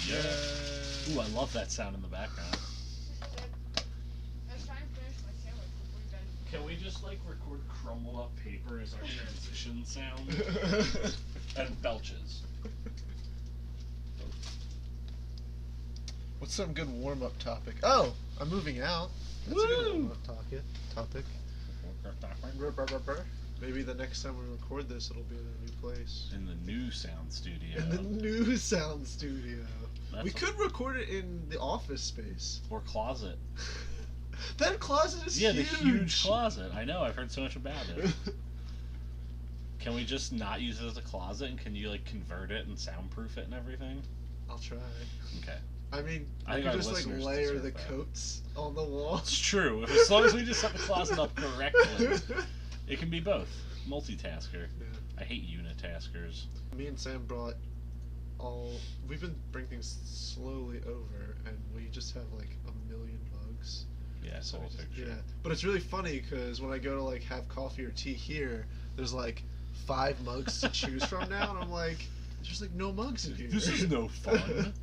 Yeah. Ooh, I love that sound in the background. Can we just like record crumbled up paper as our transition sound? And belches. What's some good warm-up topic? Oh, I'm moving out. That's a good warm-up topic. Maybe the next time we record this, it'll be in a new place. In the new sound studio. In the new sound studio. We could record it in the office space. Or closet. That closet is huge. huge. Yeah, the huge closet. I know, I've heard so much about it. Can we just not use it as a closet, and can you like convert it and soundproof it and everything? I'll try. Okay. I mean, I you think just like layer the that. coats on the wall. It's true. As long as we just set the closet up correctly, it can be both. Multitasker. Yeah. I hate unitaskers. Me and Sam brought we've been bringing things slowly over, and we just have like a million mugs. Yeah, so it's picture. Yeah, but it's really funny because when I go to like have coffee or tea here, there's like 5 mugs to choose from now, and I'm like, there's just like no mugs in here. This is no fun.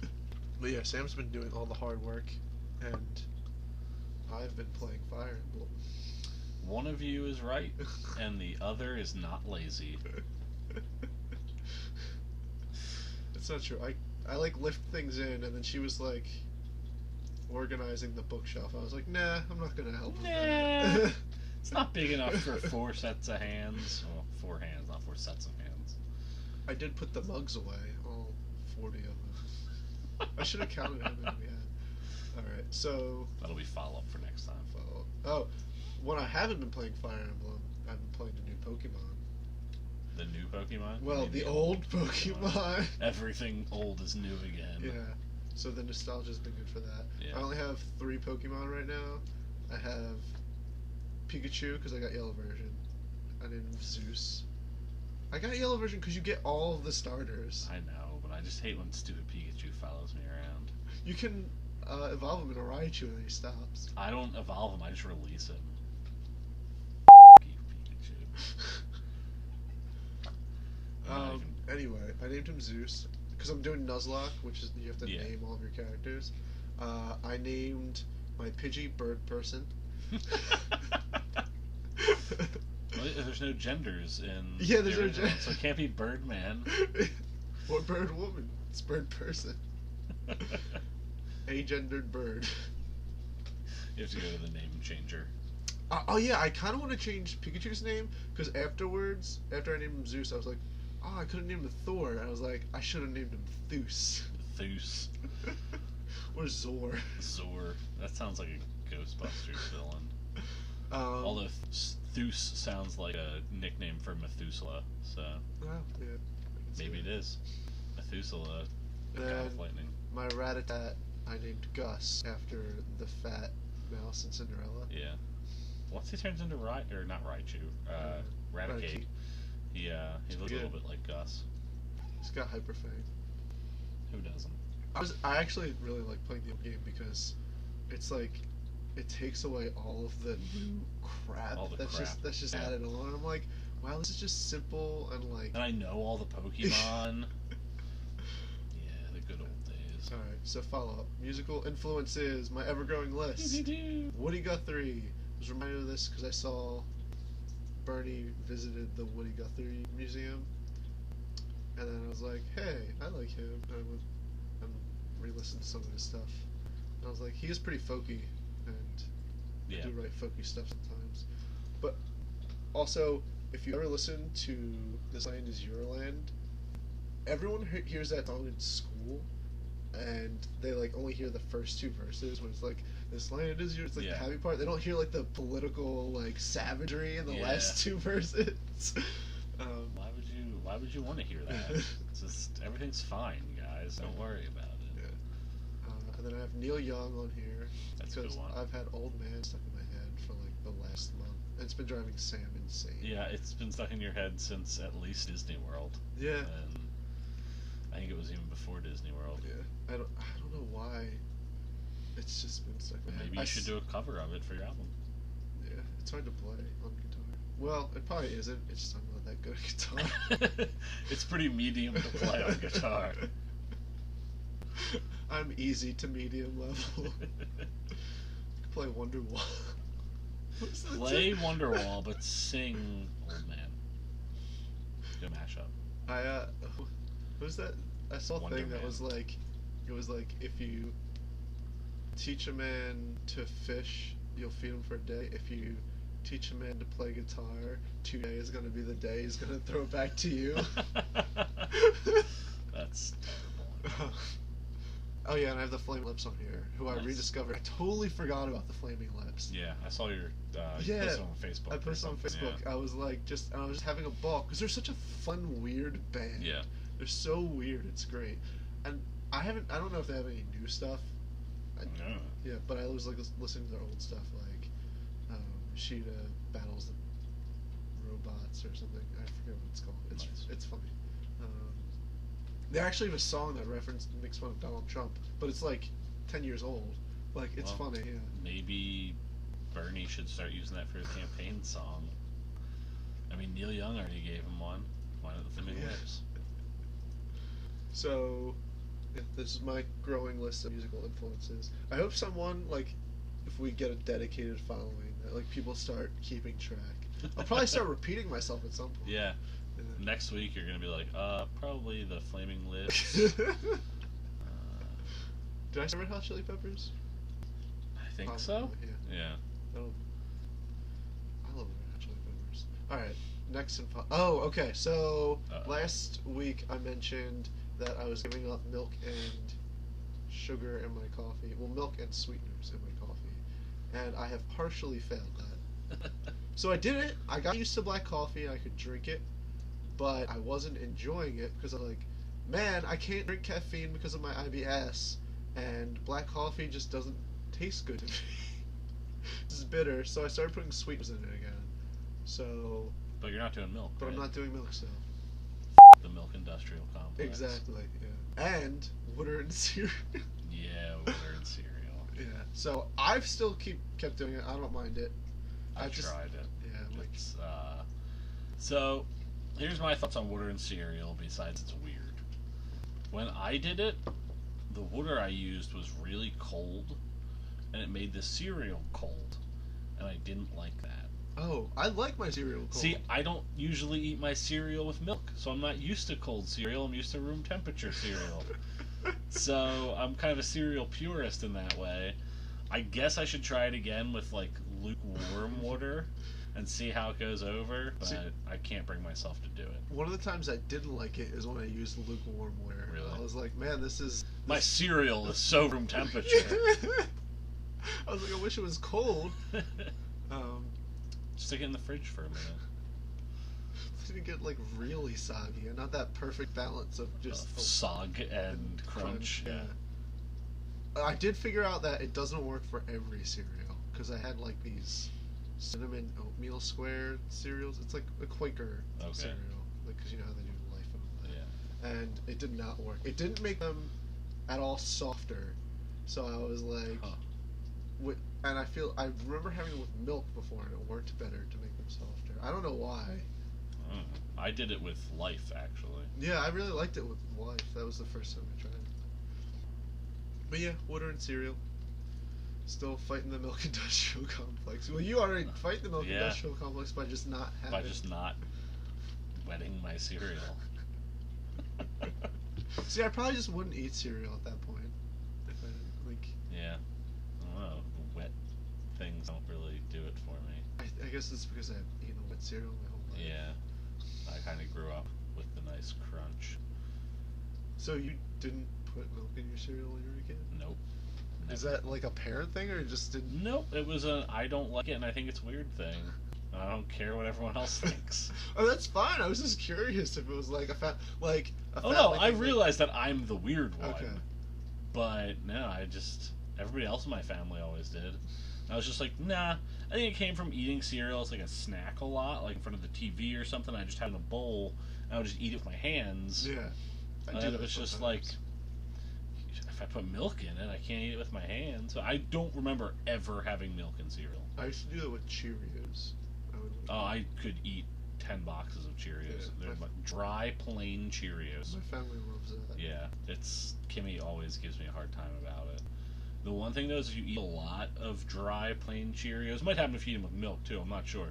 But yeah, Sam's been doing all the hard work, and I've been playing Fire Emblem. One of you is right, and the other is not lazy. It's not true. I like lift things in, and then she was like organizing the bookshelf. I was like, nah, I'm not gonna help. Nah, it's not big enough for 4 sets of hands. Well, 4 hands, not 4 sets of hands. I did put the mugs away, all 40 of them. I should have counted how many we had. Alright, so... That'll be follow-up for next time. Follow-up. Oh, when I haven't been playing Fire Emblem, I've been playing the new Pokemon. The new Pokemon? Well, the old Pokemon. Everything old is new again. Yeah, so the nostalgia's been good for that. Yeah. I only have 3 Pokemon right now. I have Pikachu, because I got Yellow version. I named him Zeus. I got Yellow version because you get all of the starters. I know, but I just hate when stupid Pikachu follows me around. You can evolve him in a Raichu and then he stops. I don't evolve him, I just release him. You, Pikachu. Anyway, I named him Zeus because I'm doing Nuzlocke, which is you have to name all of your characters. I named my Pidgey Bird Person. Well, there's no genders in. Yeah, there's no gender, so it can't be Birdman. Or Bird Woman. It's Bird Person. Agendered bird. You have to go to the name changer. Oh yeah, I kind of want to change Pikachu's name because afterwards, after I named him Zeus, I was like, oh, I could have named him Thor. And I was like, I should have named him Theus. Theus. Or Zor. Zor. That sounds like a Ghostbusters villain. Although Theus sounds like a nickname for Methuselah, so yeah, maybe it is. Methuselah, the god of lightning. My Rattata, I named Gus after the fat mouse in Cinderella. Yeah. Once he turns into Raichu, Raticate, he looks a little bit like Gus. He's got Hyper Fang. Who doesn't? I actually really like playing the game because it's like it takes away all of the new crap that's just added on. And I'm like, wow, this is just simple and like. And I know all the Pokemon. Yeah, the good old days. All right, so follow up. Musical influences, my ever-growing list. Woody Guthrie. I was reminded of this because I saw Bernie visited the Woody Guthrie Museum, and then I was like, hey, I like him. And I went and re-listened to some of his stuff. And I was like, he is pretty folky, and I do write folky stuff sometimes. But also, if you ever listen to This Land Is Your Land, everyone hears that song in school, and they like only hear the first 2 verses when it's like, this land is yours, like the happy part. They don't hear like the political like savagery in the last 2 verses. Why would you want to hear that? It's just everything's fine, guys. Don't worry about it. Yeah. And then I have Neil Young on here. That's a good one. I've had Old Man stuck in my head for like the last month. And it's been driving Sam insane. Yeah, it's been stuck in your head since at least Disney World. Yeah. And I think it was even before Disney World. Yeah. I don't know why. It's just been stuck in my head. Maybe you should do a cover of it for your album. Yeah, it's hard to play on guitar. Well, it probably isn't. It's just I'm not that good at guitar. It's pretty medium to play on guitar. I'm easy to medium level. Play Wonderwall. Play Wonderwall, but sing Old Man. Good mashup. What was that? I saw a Wonder thing that Man. was like, it was like, if you teach a man to fish, you'll feed him for a day. If you teach a man to play guitar, 2 days is gonna be the day he's gonna throw it back to you. That's terrible. Oh yeah, and I have the Flaming Lips on here, who I Nice. rediscovered. I totally forgot about the Flaming Lips. Yeah, I saw your. You Yeah, posted on Facebook. I or posted on something, Facebook. I was like, I was just having a ball because they're such a fun, weird band. Yeah. They're so weird. It's great. And I don't know if they have any new stuff. No. Yeah, but I was like listening to their old stuff, like Sheeta battles the robots or something. I forget what it's called. It's Nice. it's funny. They actually have a song that makes fun of Donald Trump, but it's like 10 years old. Like it's Well, funny. Yeah. Maybe Bernie should start using that for his campaign song. I mean, Neil Young already gave him one. Why not the Flaming Yeah. Lips? So, yeah, this is my growing list of musical influences. I hope someone, like, if we get a dedicated following, that, like, people start keeping track. I'll probably start repeating myself at some point. Yeah. Yeah. Next week you're gonna be like, probably the Flaming Lips. Did I say Red Hot Chili Peppers? I think Probably, so. Yeah. Yeah. I love Red Hot Chili Peppers. Alright, next and okay, so last week I mentioned that I was giving up milk and sugar in my coffee. Well, milk and sweeteners in my coffee. And I have partially failed that. So I did it. I got used to black coffee. I could drink it. But I wasn't enjoying it because I'm like, man, I can't drink caffeine because of my IBS. And black coffee just doesn't taste good to me. This is bitter. So I started putting sweeteners in it again. So, But you're not doing milk. but right? I'm not doing milk still. The milk industrial complex. Exactly, yeah. And water and cereal. Yeah, water and cereal. Yeah. So I've still kept doing it. I don't mind it. I've tried it. Yeah, I'm like, It's, so, here's my thoughts on water and cereal, besides it's weird. When I did it, the water I used was really cold, and it made the cereal cold, and I didn't like that. oh, I like my cereal cold. See, I don't usually eat my cereal with milk, so I'm not used to cold cereal, I'm used to room temperature cereal. So, I'm kind of a cereal purist in that way. I guess I should try it again with, like, lukewarm water and see how it goes over, but I can't bring myself to do it. One of the times I didn't like it is when I used lukewarm water. Really? I was like, man, this is... My cereal is so room temperature. I was like, I wish it was cold. Stick it in the fridge for a minute. Didn't get like really soggy and not that perfect balance of just Sog and crunch. Yeah. I did figure out that it doesn't work for every cereal because I had like these cinnamon oatmeal square cereals. It's like a Quaker cereal, like because you know how they do Life and all that. Yeah. And it did not work. It didn't make them at all softer. So I was like, and I remember having it with milk before, and it worked better to make them softer. I don't know why. I did it with Life, actually. Yeah, I really liked it with Life. That was the first time I tried it. But yeah, water and cereal. Still fighting the milk industrial complex. Well, you already fight the milk industrial complex by just not having... By just not wetting my cereal. See, I probably just wouldn't eat cereal at that point. If I didn't, like... Yeah. I don't know. Wet things don't really do it for me. I guess it's because I've eaten wet cereal my whole life. Yeah. I kind of grew up with the nice crunch. So you didn't put milk in your cereal when you were a kid? Nope. Never. Is that like a parent thing, or you just didn't? Nope. It was a I don't like it and I think it's weird thing. I don't care what everyone else thinks. Oh, that's fine. I was just curious if it was like Oh no, I realized that I'm the weird one. Okay. But no, everybody else in my family always did. I was just like, nah. I think it came from eating cereal as like a snack a lot, like in front of the TV or something. I just had it in a bowl, and I would just eat it with my hands. Yeah. And it was just like, if I put milk in it, I can't eat it with my hands. So I don't remember ever having milk in cereal. I used to do that with Cheerios. I could eat 10 boxes of Cheerios. Yeah, They're dry, plain Cheerios. My family loves that. Yeah, it's Kimmy always gives me a hard time about it. The one thing though is if you eat a lot of dry plain Cheerios, it might happen if you eat them with milk too, I'm not sure.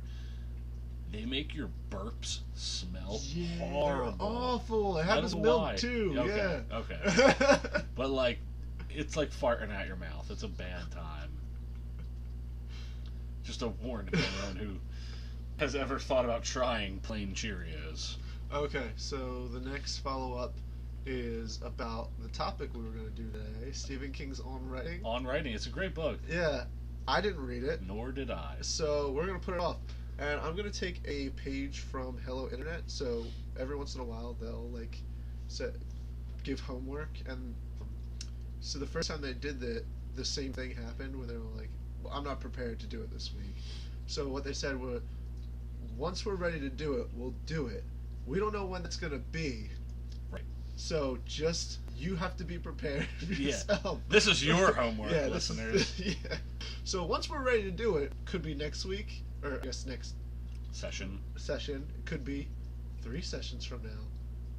They make your burps smell horrible. They're awful. It happens with milk too. Okay, yeah. Okay. But like, it's like farting out your mouth. It's a bad time. Just a warning to anyone who has ever thought about trying plain Cheerios. Okay, so the next follow-up is about the topic we were going to do today, Stephen King's On Writing. On Writing, it's a great book. Yeah, I didn't read it. Nor did I. So we're going to put it off. And I'm going to take a page from Hello Internet, so every once in a while they'll, like, give homework, and so the first time they did that, the same thing happened, where they were like, well, I'm not prepared to do it this week. So what they said was, once we're ready to do it, we'll do it. We don't know when that's going to be. Right. So just, you have to be prepared yourself. Yeah. This is your homework, yeah, listeners. Yeah. So once we're ready to do it, could be next week, or I guess next session. It could be 3 sessions from now.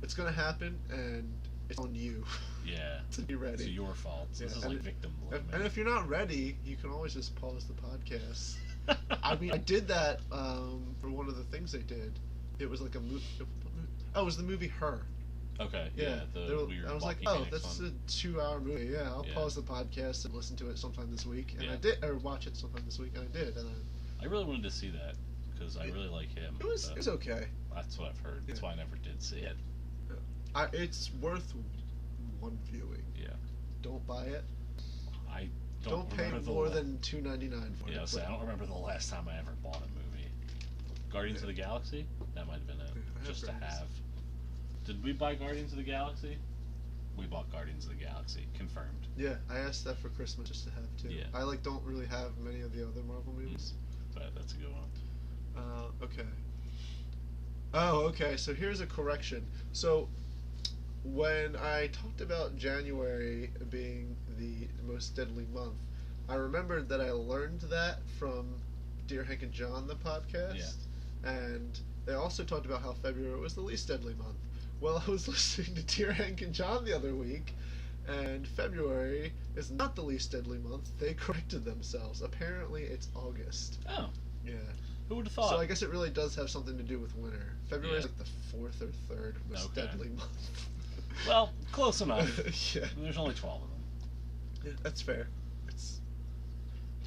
It's going to happen, and it's on you. Yeah. To be ready. It's your fault. Yeah. This is like victim blaming. And if you're not ready, you can always just pause the podcast. I mean, I did that for one of the things they did. It was like a movie. Oh, it was the movie Her. Okay. Yeah. I was like, oh, that's one. a 2-hour movie. Yeah, I'll pause the podcast and listen to it sometime this week. And I did, or watch it sometime this week, and I did. And I really wanted to see that because I really like him. It was okay. That's what I've heard. That's why I never did see it. It's worth one viewing. Yeah. Don't buy it. I don't pay more than $2.99 for it. Yeah, so I don't remember the last time I ever bought a movie. Guardians of the Galaxy? That might have been it. Just to have. Did we buy Guardians of the Galaxy? We bought Guardians of the Galaxy. Confirmed. Yeah, I asked that for Christmas just to have too. Yeah. I don't really have many of the other Marvel movies. But that's a good one. Okay. Oh, okay. So here's a correction. So when I talked about January being the most deadly month, I remembered that I learned that from Dear Hank and John, the podcast. Yeah. And they also talked about how February was the least deadly month. Well, I was listening to Dear Hank and John the other week, and February is not the least deadly month. They corrected themselves. Apparently, it's August. Oh. Yeah. Who would have thought? So I guess it really does have something to do with winter. February is like the 4th or 3rd most deadly month. Well, close enough. Yeah. There's only 12 of them. Yeah, that's fair.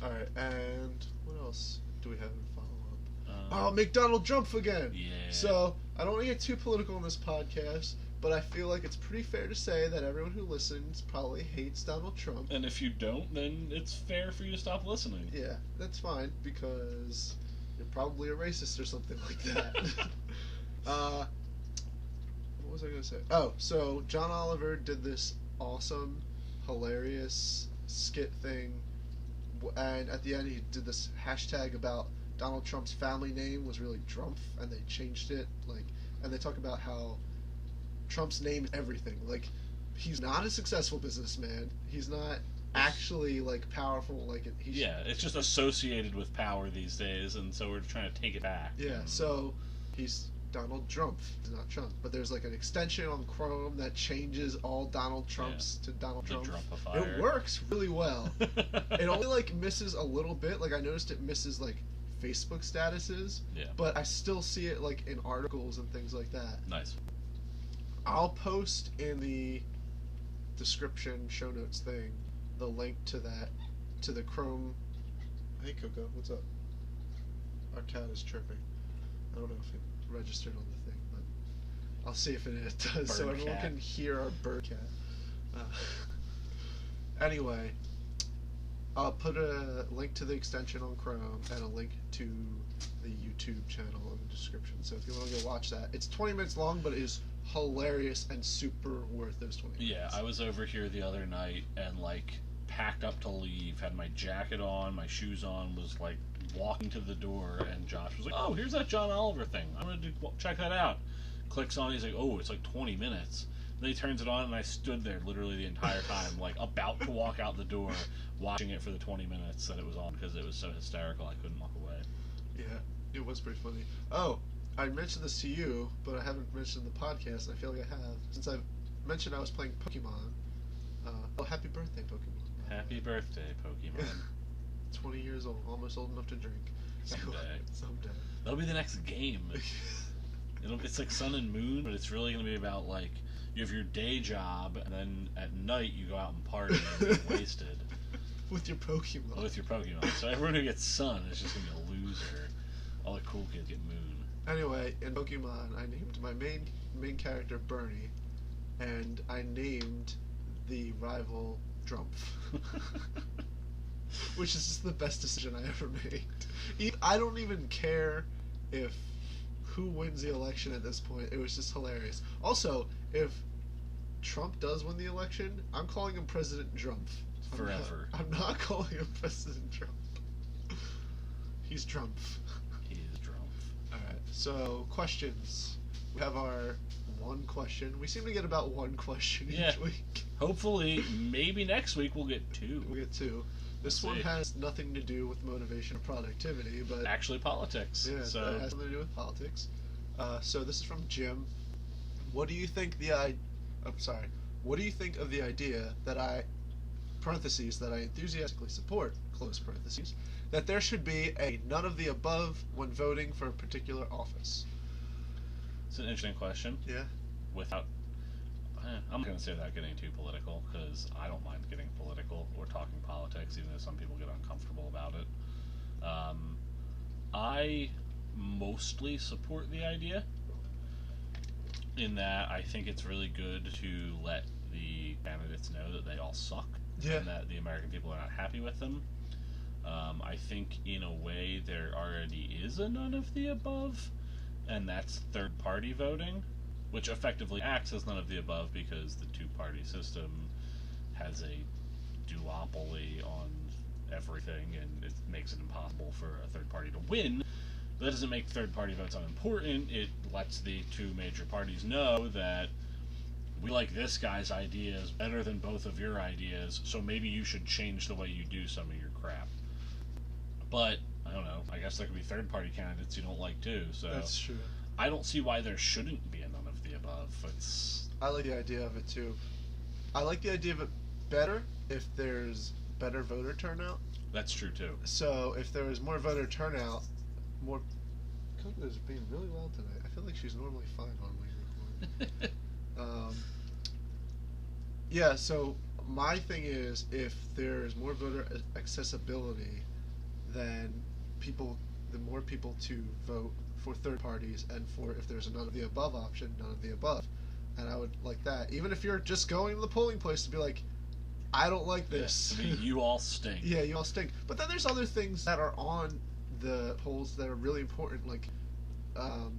Alright, and what else do we have in follow-up? Make Donald Drumpf again! Yeah. So, I don't want to get too political in this podcast, but I feel like it's pretty fair to say that everyone who listens probably hates Donald Trump. And if you don't, then it's fair for you to stop listening. Yeah, that's fine, because you're probably a racist or something like that. What was I going to say? Oh, so John Oliver did this awesome, hilarious skit thing, and at the end he did this hashtag about Donald Trump's family name was really Drumpf, and they changed it, and they talk about how Trump's name is everything. Like, he's not a successful businessman. He's not actually, powerful. It's just associated with power these days, and so we're trying to take it back. Yeah, so he's Donald Drumpf. He's not Trump. But there's, an extension on Chrome that changes all Donald Trumps to Donald Trump. Drumpifier. It works really well. It only, misses a little bit. I noticed it misses, Facebook statuses. Yeah. But I still see it, in articles and things like that. Nice. I'll post in the description, show notes thing, the link to that, to the Chrome. Hey, Coco, what's up? Our cat is chirping. I don't know if it registered on the thing, but I'll see if it does, so everyone can hear our bird cat. Anyway, I'll put a link to the extension on Chrome and a link to the YouTube channel in the description. So if you want to go watch that, it's 20 minutes long, but it is hilarious and super worth those 20 minutes. Yeah, I was over here the other night and packed up to leave, had my jacket on, my shoes on, was walking to the door, and Josh was like, "Oh, here's that John Oliver thing. I'm gonna check that out." Clicks on, he's like, "Oh, it's 20 minutes." Then he turns it on, and I stood there literally the entire time, about to walk out the door, watching it for the 20 minutes that it was on because it was so hysterical I couldn't walk away. Yeah, it was pretty funny. Oh, I mentioned this to you, but I haven't mentioned the podcast, and I feel like I have. Since I've mentioned I was playing Pokemon, Happy birthday, Pokemon. Happy birthday, Pokemon. 20 years old, almost old enough to drink. Someday. That'll be the next game. It's like Sun and Moon, but it's really going to be about, like, you have your day job, and then at night you go out and party and get wasted. With your Pokemon. With your Pokemon. So everyone who gets Sun is just going to be a loser. All the cool kids get Moon. Anyway, in Pokemon, I named my main character Bernie, and I named the rival Drumpf. Which is just the best decision I ever made. I don't even care if who wins the election at this point. It was just hilarious. Also, if Trump does win the election, I'm calling him President Drumpf. Forever. I'm not calling him President Trump. He's Drumpf. He is Drumpf. Alright, so questions. We have our one question. We seem to get about one question each week. Hopefully, maybe next week we'll get two. We'll get two. This one has nothing to do with motivation or productivity, but actually politics. Yeah, so it has something to do with politics. So this is from Jim. What do you think What do you think of the idea that I enthusiastically support, close parentheses, that there should be a none of the above when voting for a particular office? It's an interesting question. Yeah. I'm going to say without getting too political, because I don't mind getting political or talking politics, even though some people get uncomfortable about it. I mostly support the idea, in that I think it's really good to let the candidates know that they all suck, and that the American people are not happy with them. I think, in a way, there already is a none of the above, and that's third-party voting, which effectively acts as none of the above because the two-party system has a duopoly on everything, and it makes it impossible for a third party to win. That doesn't make third-party votes unimportant. It lets the two major parties know that we like this guy's ideas better than both of your ideas, so maybe you should change the way you do some of your crap. But, I don't know, I guess there could be third-party candidates you don't like too, so... That's true. I don't see why there shouldn't be a none of the above. I like the idea of it too. I like the idea of it better if there's better voter turnout. That's true too. So if there was more voter turnout, more... Coco's being really loud tonight. I feel like she's normally fine on when you're recording. Yeah, so my thing is, if there's more voter accessibility, then the more people to vote for third parties, and for, if there's a none of the above option, none of the above. And I would like that. Even if you're just going to the polling place to be like, I don't like this. Yeah, you all stink. Yeah, you all stink. But then there's other things that are on the polls that are really important, like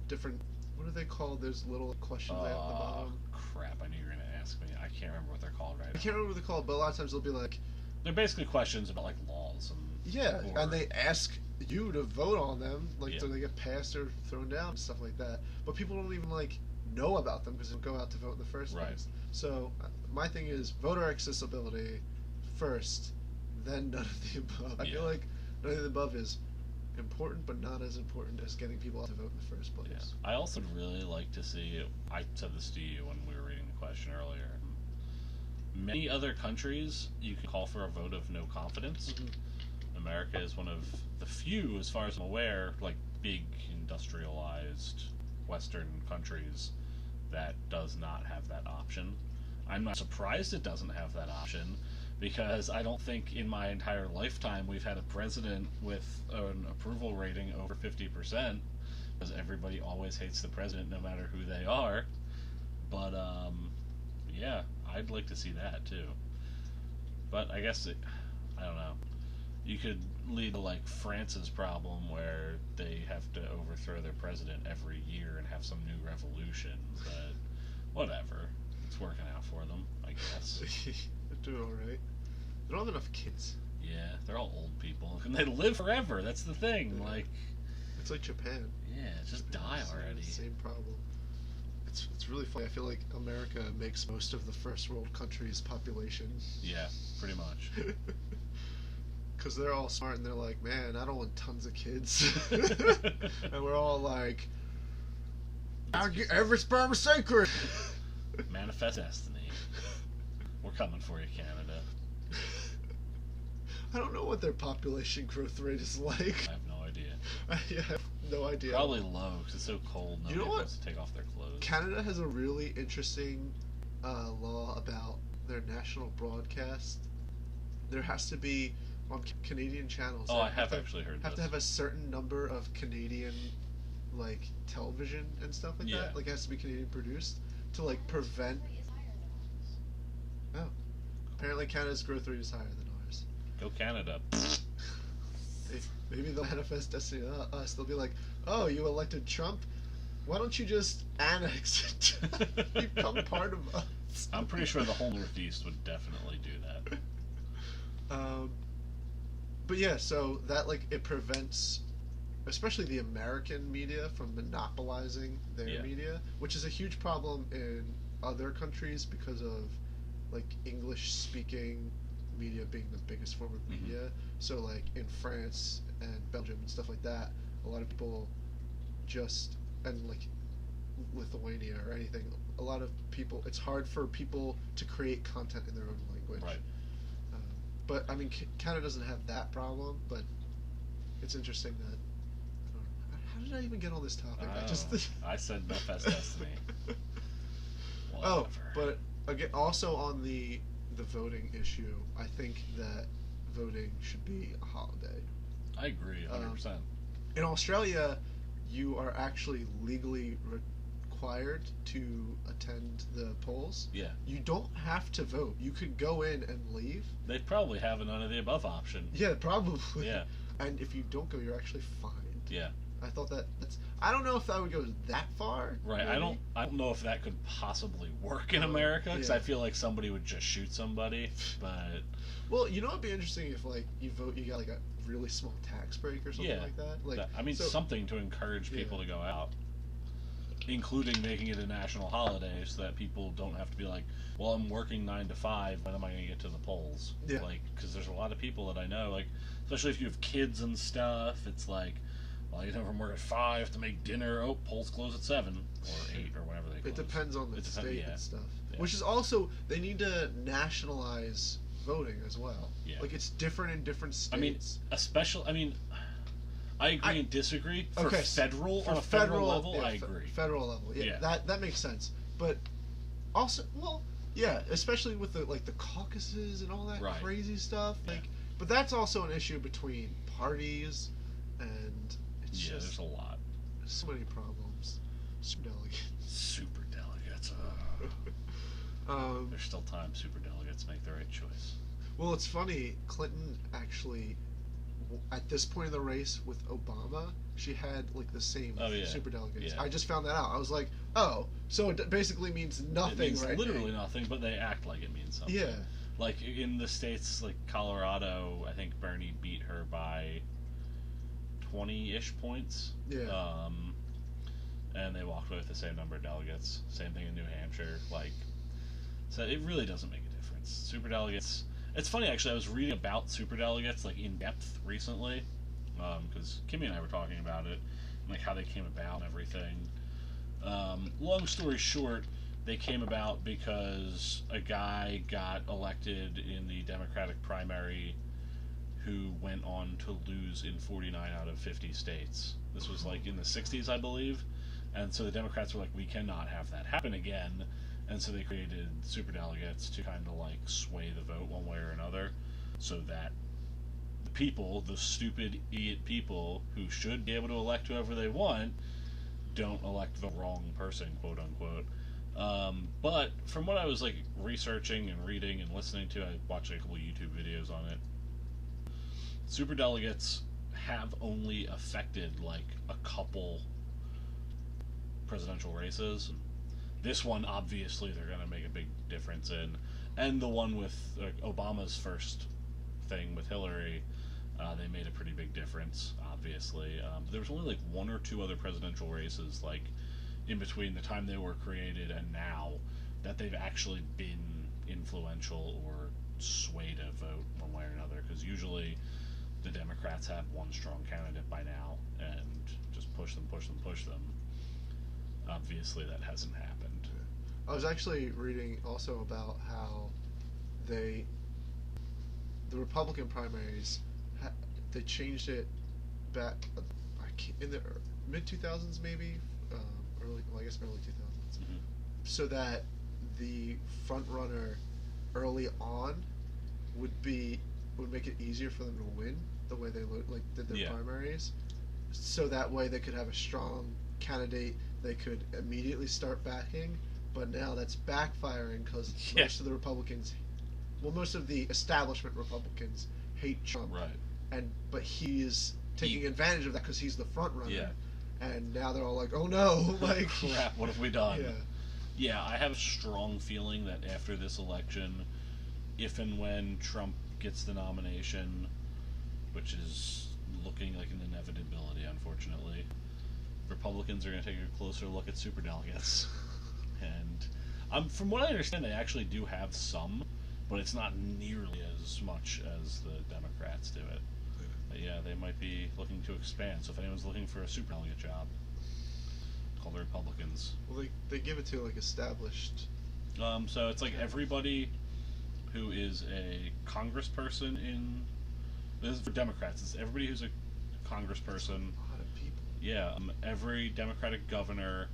different, what are they called? There's little questions at the bottom. Crap, I knew you were going to ask me. I can't remember what they're called right now. I can't remember what they're called, but a lot of times they'll be like... They're basically questions about, like, laws. And they ask you to vote on them, like, so they get passed or thrown down and stuff like that. But people don't even, like, know about them because they don't go out to vote in the first place. So my thing is voter accessibility first, then none of the above. I feel like none of the above is important, but not as important as getting people out to vote in the first place. Yeah. I also would really like to see, I said this to you when we were reading the question earlier, many other countries you can call for a vote of no confidence. America is one of the few, as far as I'm aware, like big industrialized Western countries that does not have that option. I'm not surprised it doesn't have that option, because I don't think in my entire lifetime we've had a president with an approval rating over 50%, because everybody always hates the president no matter who they are. But yeah, I'd like to see that too. But I guess I don't know. You could lead to like France's problem, where they have to overthrow their president every year and have some new revolution. But whatever, it's working out for them, I guess. They're doing all right. They don't have enough kids. Yeah, they're all old people, and they live forever. That's the thing. Like, it's like Japan. Yeah, just die already. Same problem. It's really funny. I feel like America makes most of the first world countries' population. Yeah, pretty much. Because they're all smart and they're like, man, I don't want tons of kids. And we're all like, every sperm is sacred. Manifest destiny. We're coming for you, Canada. I don't know what their population growth rate is like. I have no idea. I have no idea. Probably low because it's so cold. You know Nobody what? wants to take off their clothes. Canada has a really interesting law about their national broadcast. There has to be on Canadian channels. Oh, I have actually heard have this. to have a certain number of Canadian like television and stuff like Yeah. that. Like it has to be Canadian produced to like prevent. Oh, apparently Canada's growth rate is higher than ours. Go Canada. Maybe they'll manifest destiny to us. They'll be like, "Oh, you elected Trump? Why don't you just annex it? Become part of us." I'm pretty sure the whole Northeast would definitely do that. But yeah, so that like it prevents, especially the American media, from monopolizing their Yeah. media, which is a huge problem in other countries because of like English speaking media being the biggest form of Mhm. media. So like in France and Belgium and stuff like that, a lot of people just, and like Lithuania or anything, a lot of people, it's hard for people to create content in their own language. Right. But I mean, Canada doesn't have that problem. But it's interesting that I don't know, how did I even get on this topic? I said manifest destiny. Oh, Whatever. but again, also on the voting issue, I think that voting should be a holiday. I agree 100%. In Australia, you are actually legally required to attend the polls. Yeah. You don't have to vote. You could go in and leave. They'd probably have a none of the above option. Yeah, probably. Yeah. And if you don't go, you're actually fined. Yeah. I thought that's. I don't know if that would go that far. Right. maybe. I don't know if that could possibly work in America because Yeah. I feel like somebody would just shoot somebody. But Well, you know what'd be interesting if like you vote, you got like a really small tax break or something Yeah. like that. Like I mean, so- something to encourage people to go out, including making it a national holiday so that people don't have to be like, well, I'm working 9 to 5. When am I going to get to the polls? Yeah. Like, because there's a lot of people that I know, like, especially if you have kids and stuff, it's like, well, I get home from work at 5 to make dinner. Oh, polls close at 7 or 8 or whenever they close. It depends on the It depends- state yeah. and stuff. Yeah. Which is also, they need to nationalize voting as well. Yeah. Like it's different in different states. I mean, I agree and disagree. For Okay, federal, for on a federal level, yeah, I agree. Federal level, yeah, Yeah. that makes sense. But also, well, yeah, especially with the like the caucuses and all that Right. crazy stuff. Yeah. Like, but that's also an issue between parties, and it's Yeah, just there's a lot. so many problems. Superdelegates. Super delegates. There's still time. Super delegates make the right choice. Well, it's funny. Clinton actually, at this point in the race with Obama, she had like the same superdelegates. Yeah. I just found that out. I was like, oh, so it basically means nothing, It means right? literally nothing, but they act like it means something. Yeah. Like in the states, like Colorado, I think Bernie beat her by 20-ish points. Yeah. And they walked away with the same number of delegates. Same thing in New Hampshire. Like, so it really doesn't make a difference. Superdelegates. It's funny actually. I was reading about superdelegates like in depth recently, because Kimmy and I were talking about it, and, like how they came about and everything. Long story short, they came about because a guy got elected in the Democratic primary who went on to lose in 49 out of 50 states. This was like in the 60s, I believe. And so the Democrats were like, we cannot have that happen again. And so they created superdelegates to kind of like sway the vote one way or another so that the people, the stupid idiot people who should be able to elect whoever they want, don't elect the wrong person, quote unquote. But from what I was like researching and reading and listening to, I watched a couple YouTube videos on it. Superdelegates have only affected like a couple presidential races. This one, obviously, they're going to make a big difference in. And the one with Obama's first thing with Hillary, they made a pretty big difference, obviously. There was only like 1 or 2 other presidential races, like in between the time they were created and now, that they've actually been influential or swayed a vote one way or another. Because usually the Democrats have one strong candidate by now and just push them. Obviously, that hasn't happened. I was actually reading also about how the Republican primaries, they changed it back in the mid 2000s, maybe early 2000s, so that the front runner early on would make it easier for them to win the way they did their primaries, so that way they could have a strong candidate they could immediately start backing. But now that's backfiring because most of the establishment Republicans hate Trump, right? But he is taking advantage of that because he's the front runner, and now they're all like, oh no, like crap, what have we done? Yeah, I have a strong feeling that after this election, if and when Trump gets the nomination, which is looking like an inevitability, unfortunately, Republicans are going to take a closer look at superdelegates. And from what I understand, they actually do have some, but it's not nearly as much as the Democrats do it. But yeah, they might be looking to expand. So if anyone's looking for a superdelegate job, call the Republicans. Well, they give it to like established. So it's like everybody who is a congressperson this is for Democrats. It's everybody who's a congressperson. A lot of people. Yeah, every Democratic governor.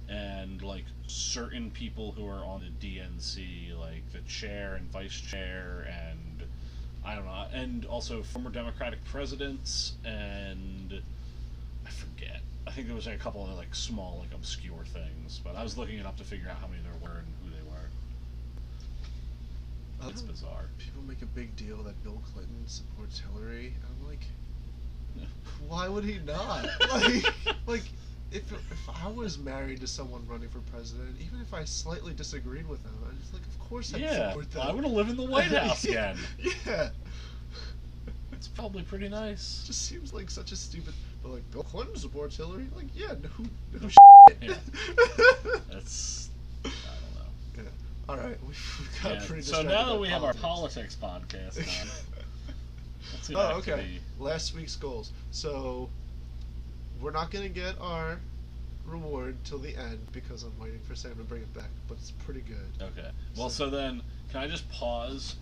And like certain people who are on the DNC, like the chair and vice chair, and I don't know, and also former Democratic presidents, and I forget. I think there was like a couple of like small, like obscure things, but I was looking it up to figure out how many there were and who they were. It's bizarre. People make a big deal that Bill Clinton supports Hillary. I'm like, why would he not? like. If I was married to someone running for president, even if I slightly disagreed with them, I'd just like, of course I'd support them. I want to live in the White House again. Yeah. It's probably pretty nice. It just seems like such a stupid... But like, Bill Clinton supports Hillary? Like, yeah, no shit. Yeah. That's... I don't know. Yeah. Alright, we've got pretty So now that we have our politics podcast on, let's see what okay. Last week's goals. So... We're not going to get our reward till the end because I'm waiting for Sam to bring it back, but it's pretty good. Okay. Well, so then, can I just pause?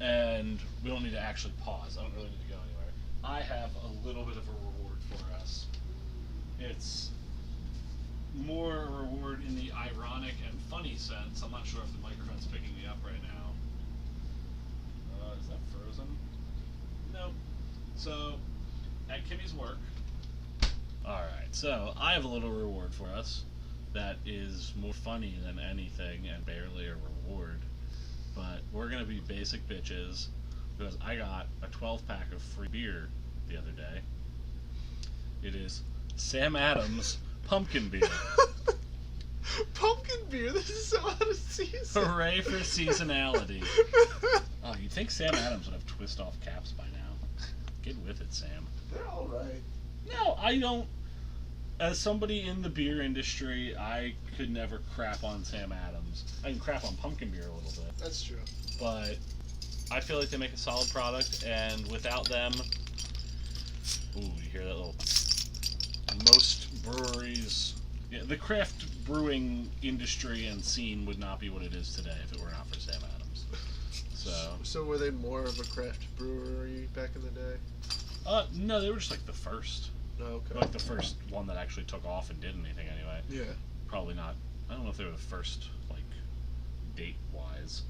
And we don't need to actually pause. I don't really need to go anywhere. I have a little bit of a reward for us. It's more a reward in the ironic and funny sense. I'm not sure if the microphone's picking me up right now. Is that frozen? Nope. So, at Kimmy's work, alright, so I have a little reward for us that is more funny than anything and barely a reward, but we're going to be basic bitches because I got a 12-pack of free beer the other day. It is Sam Adams Pumpkin Beer. Pumpkin beer? This is so out of season. Hooray for seasonality. Oh, you'd think Sam Adams would have twist-off caps by now. Get with it, Sam. They're alright. No, I don't. As somebody in the beer industry, I could never crap on Sam Adams. I can crap on pumpkin beer a little bit. That's true. But I feel like they make a solid product, and without them, ooh, you hear that little... Most breweries... Yeah, the craft brewing industry and scene would not be what it is today if it were not for Sam Adams. So were they more of a craft brewery back in the day? No, they were just like the first. Oh, okay. Like the first one that actually took off and did anything anyway. Yeah. Probably not. I don't know if they were the first, like, date-wise.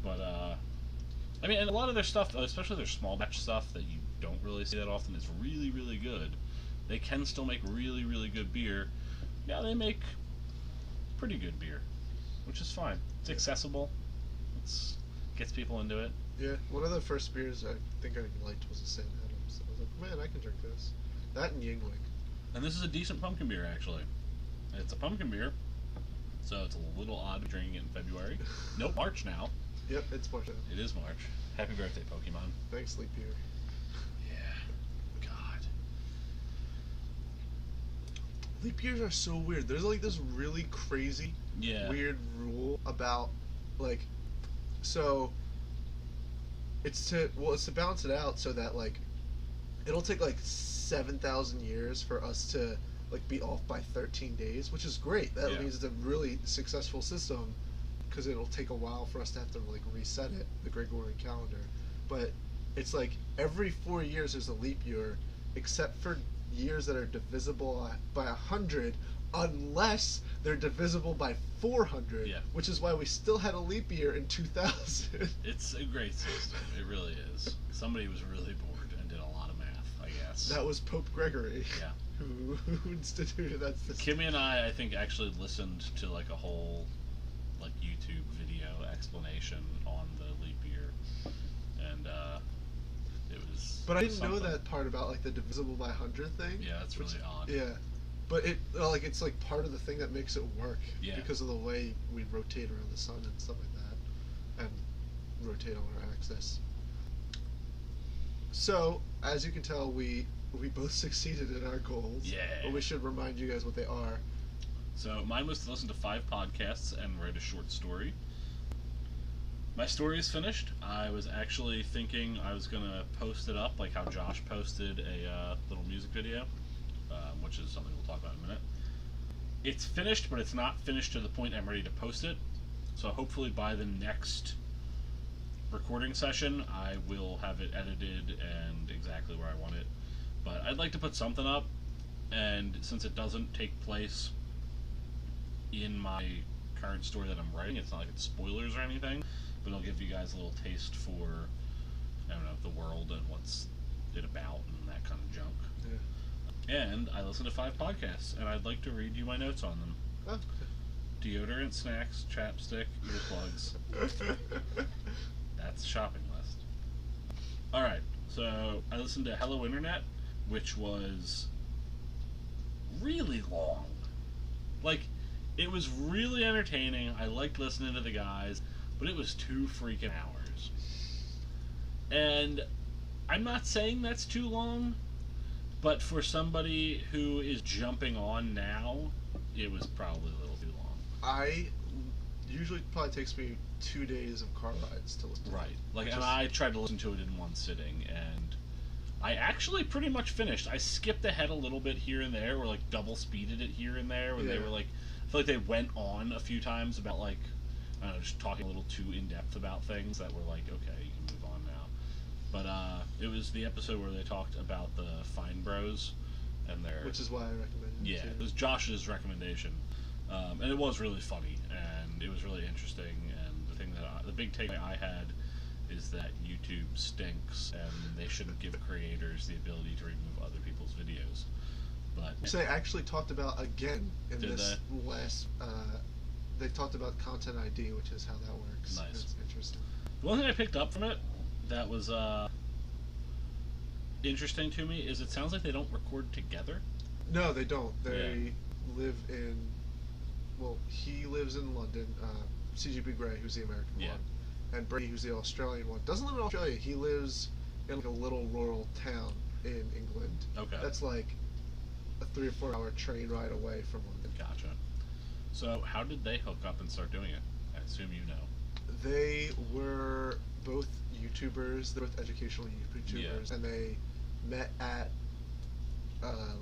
But, I mean, and a lot of their stuff, especially their small batch stuff that you don't really see that often, is really, really good. They can still make really, really good beer. Yeah, they make pretty good beer, which is fine. It's accessible. It gets people into it. Yeah, one of the first beers I think I liked was a Sam Adams. I was like, man, I can drink this. That and Yingling. And this is a decent pumpkin beer, actually. It's a pumpkin beer, so it's a little odd drinking it in February. Nope, March now. Yep, it's March now. It is March. Happy birthday, Pokemon. Thanks, Leap Year. Yeah. God. Leap years are so weird. There's like this really crazy, weird rule about, like, so it's to balance it out so that, like, it'll take like 7,000 years for us to like be off by 13 days, which is great. That means it's a really successful system. because it'll take a while for us to have to like reset it, the Gregorian calendar. But it's like every 4 years there's a leap year, except for years that are divisible by 100, unless they're divisible by 400. Yeah. Which is why we still had a leap year in 2000. It's a great system. It really is. Somebody was really bored and did a lot of math, I guess. That was Pope Gregory. Yeah. Who instituted that system. Kimmy and I think, actually listened to like a whole like YouTube video explanation on the leap year, and it was. But I didn't something. know that part about like the divisible by 100 thing. Yeah, that's really odd. Yeah, but it like it's like part of the thing that makes it work. Yeah. Because of the way we rotate around the sun and stuff like that, and rotate on our axis. So as you can tell, we both succeeded in our goals. Yeah. But we should remind you guys what they are. So mine was to listen to 5 podcasts and write a short story. My story is finished. I was actually thinking I was going to post it up, like how Josh posted a little music video, which is something we'll talk about in a minute. It's finished, but it's not finished to the point I'm ready to post it. So hopefully by the next recording session, I will have it edited and exactly where I want it. But I'd like to put something up, and since it doesn't take place in my current story that I'm writing, it's not like it's spoilers or anything, but it'll give you guys a little taste for, I don't know, the world and what's it about and that kind of junk. Yeah. And I listen to 5 podcasts, and I'd like to read you my notes on them. Oh. Deodorant, snacks, chapstick, earplugs. That's shopping list. Alright, so I listened to Hello Internet, which was really long. Like, it was really entertaining. I liked listening to the guys, but it was 2 freaking hours. And I'm not saying that's too long, but for somebody who is jumping on now, it was probably a little too long. Usually probably takes me 2 days of car rides to listen to Right. it. Like, and I tried to listen to it in one sitting, and I actually pretty much finished. I skipped ahead a little bit here and there, or like double speeded it here and there, when they were like, I feel like they went on a few times about like, I don't know, just talking a little too in depth about things that were like, okay, you can move on now. But it was the episode where they talked about the Fine Bros and their, which is why I recommend it. yeah, too. it was Josh's recommendation, and it was really funny and it was really interesting. And the thing that the big takeaway I had is that YouTube stinks and they shouldn't give creators the ability to remove other people's videos. But So they actually talked about again in Did this last. They talked about Content ID, which is how that works. Nice. It's interesting. the one thing I picked up from it that was interesting to me is it sounds like they don't record together. No, they don't. They live in. Well, he lives in London. CGP Grey, who's the American one, and Brady, who's the Australian one, doesn't live in Australia. He lives in like a little rural town in England. Okay. That's like a 3 or 4 hour train ride away from London. Gotcha. So how did they hook up and start doing it? I assume you know. They were both YouTubers. They're both educational YouTubers, and they met at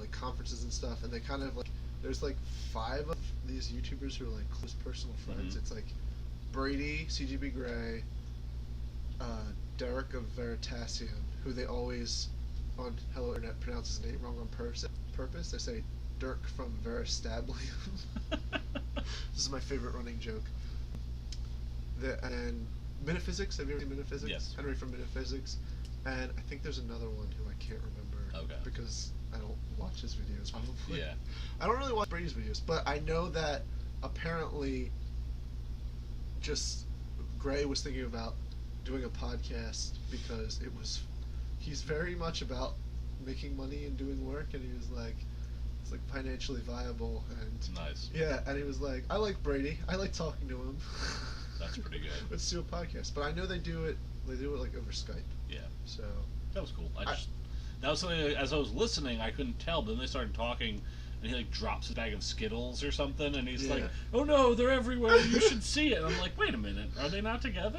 like conferences and stuff. And they kind of like, there's like 5 of these YouTubers who are like close personal friends. Mm-hmm. It's like Brady, CGB Grey, Derek of Veritasium, who they always on Hello Internet pronounce his name wrong on purpose. They say Dirk from Veristablium. This is my favorite running joke. And Metaphysics, have you ever seen Metaphysics? Yes. Henry from Metaphysics. And I think there's another one who I can't remember. Okay. Because I don't watch his videos probably. Yeah. I don't really watch Brady's videos, but I know that apparently just Gray was thinking about doing a podcast because he's very much about making money and doing work, and he was like, it's like financially viable, and Nice. yeah, and he was like, I like Brady, I like talking to him. That's pretty good. Let's do a podcast. But I know they do it like over Skype. Yeah. So That was cool. That was something that, as I was listening, I couldn't tell, but then they started talking, and he like drops his bag of Skittles or something, and he's like, "Oh no, they're everywhere! You should see it." And I'm like, "Wait a minute, are they not together?"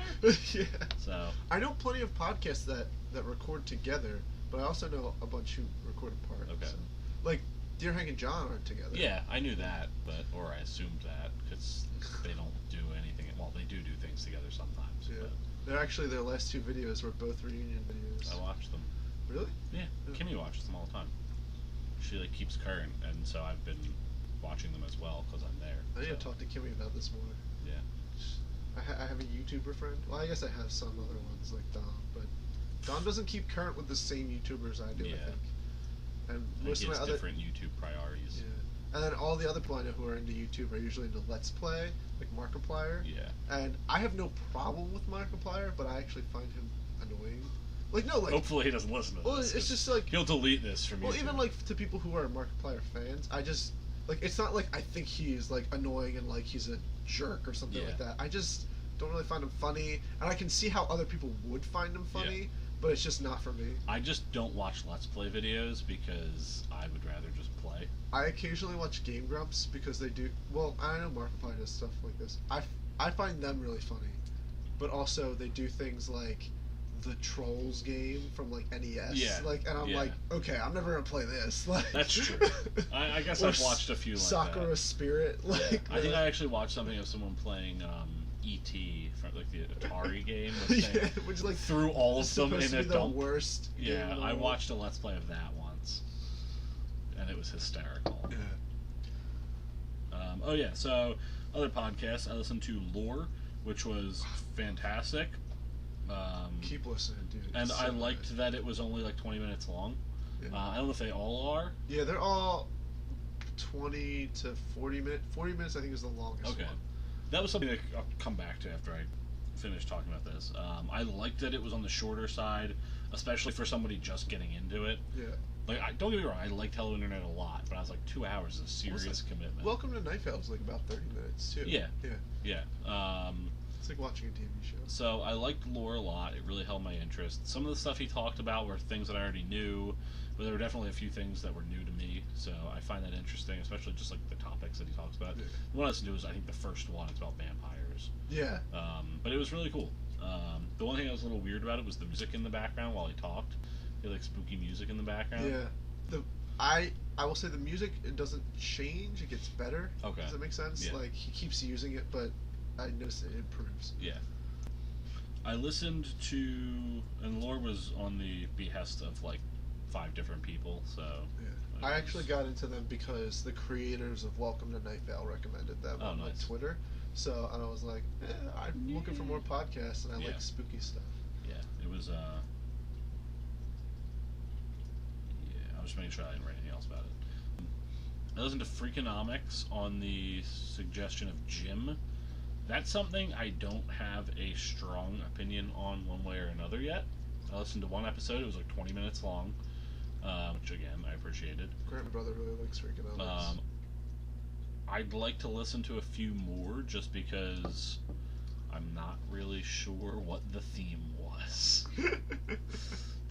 yeah. So I know plenty of podcasts that record together, but I also know a bunch who record apart. Okay. So, like Dear Hank and John aren't together. Yeah, I knew that, or I assumed that, because they don't do anything. Well, they do things together sometimes. Yeah. But They're actually, their last 2 videos were both reunion videos. I watched them. Really? Yeah, Kimmy watches them all the time. She like keeps current, and so I've been watching them as well because I'm there. I need to talk to Kimmy about this more. Yeah. I have a YouTuber friend. Well, I guess I have some other ones like Dom, but Dom doesn't keep current with the same YouTubers I do. Yeah. I think. And Most most of my other different YouTube priorities. Yeah. And then all the other people I know who are into YouTube are usually into Let's Play, like Markiplier. Yeah. And I have no problem with Markiplier, but I actually find him annoying. Like, no, like... Hopefully he doesn't listen to well, this. it's just like... He'll delete this from YouTube. Well, even, like, to people who are Markiplier fans, I just... Like, it's not like I think he's, like, annoying and, like, he's a jerk or something like that. I just don't really find him funny. And I can see how other people would find him funny, but it's just not for me. I just don't watch Let's Play videos because I would rather just play. I occasionally watch Game Grumps because they do... Well, I know Markiplier does stuff like this. I find them really funny. But also, they do things like the Trolls game from, like, NES. Yeah. Like, and I'm like, okay, I'm never gonna play this. Like, that's true. I guess I've watched a few like Sakura that. Spirit. Like, yeah. I think I actually watched something of someone playing E.T. from, like, the Atari game. Yeah, which is, like, threw all of them in a dump. The worst yeah, I watched a Let's Play of that once. And it was hysterical. Yeah. Oh, yeah, so other podcasts, I listened to Lore, which was fantastic. Keep listening, dude. And I liked that it was only like 20 minutes long. Yeah. I don't know if they all are. Yeah, they're all 20 to 40 minutes. 40 minutes, I think, is the longest one. That was something that I'll come back to after I finish talking about this. I liked that it was on the shorter side, especially for somebody just getting into it. Yeah. Like, don't get me wrong, I liked Hello Internet a lot, but I was like, 2 hours is a serious commitment. Welcome to Night Vale is like about 30 minutes, too. Yeah. Yeah. It's like watching a TV show. So I liked Lore a lot. It really held my interest. Some of the stuff he talked about were things that I already knew, but there were definitely a few things that were new to me. So I find that interesting, especially just like the topics that he talks about. Yeah. The one I listened to was, I think, the first one. It's about vampires. Yeah. But it was really cool. The one thing I was a little weird about it was the music in the background while he talked. He had like spooky music in the background. Yeah. I will say the music, it doesn't change. It gets better. Okay. Does that make sense? Yeah. Like, he keeps using it, but I noticed it improves. Yeah. I listened to, and Lore was on the behest of like 5 different people, so. Yeah. I actually got into them because the creators of Welcome to Night Vale recommended them on like Twitter. So, and I was like, I'm looking for more podcasts, and I like spooky stuff. Yeah, it was, I was just making sure I didn't write anything else about it. I listened to Freakonomics on the suggestion of Jim. That's something I don't have a strong opinion on one way or another yet. I listened to one episode. It was like 20 minutes long, which, again, I appreciated. Grant, my brother, really likes Freakonomics. I'd like to listen to a few more just because I'm not really sure what the theme was.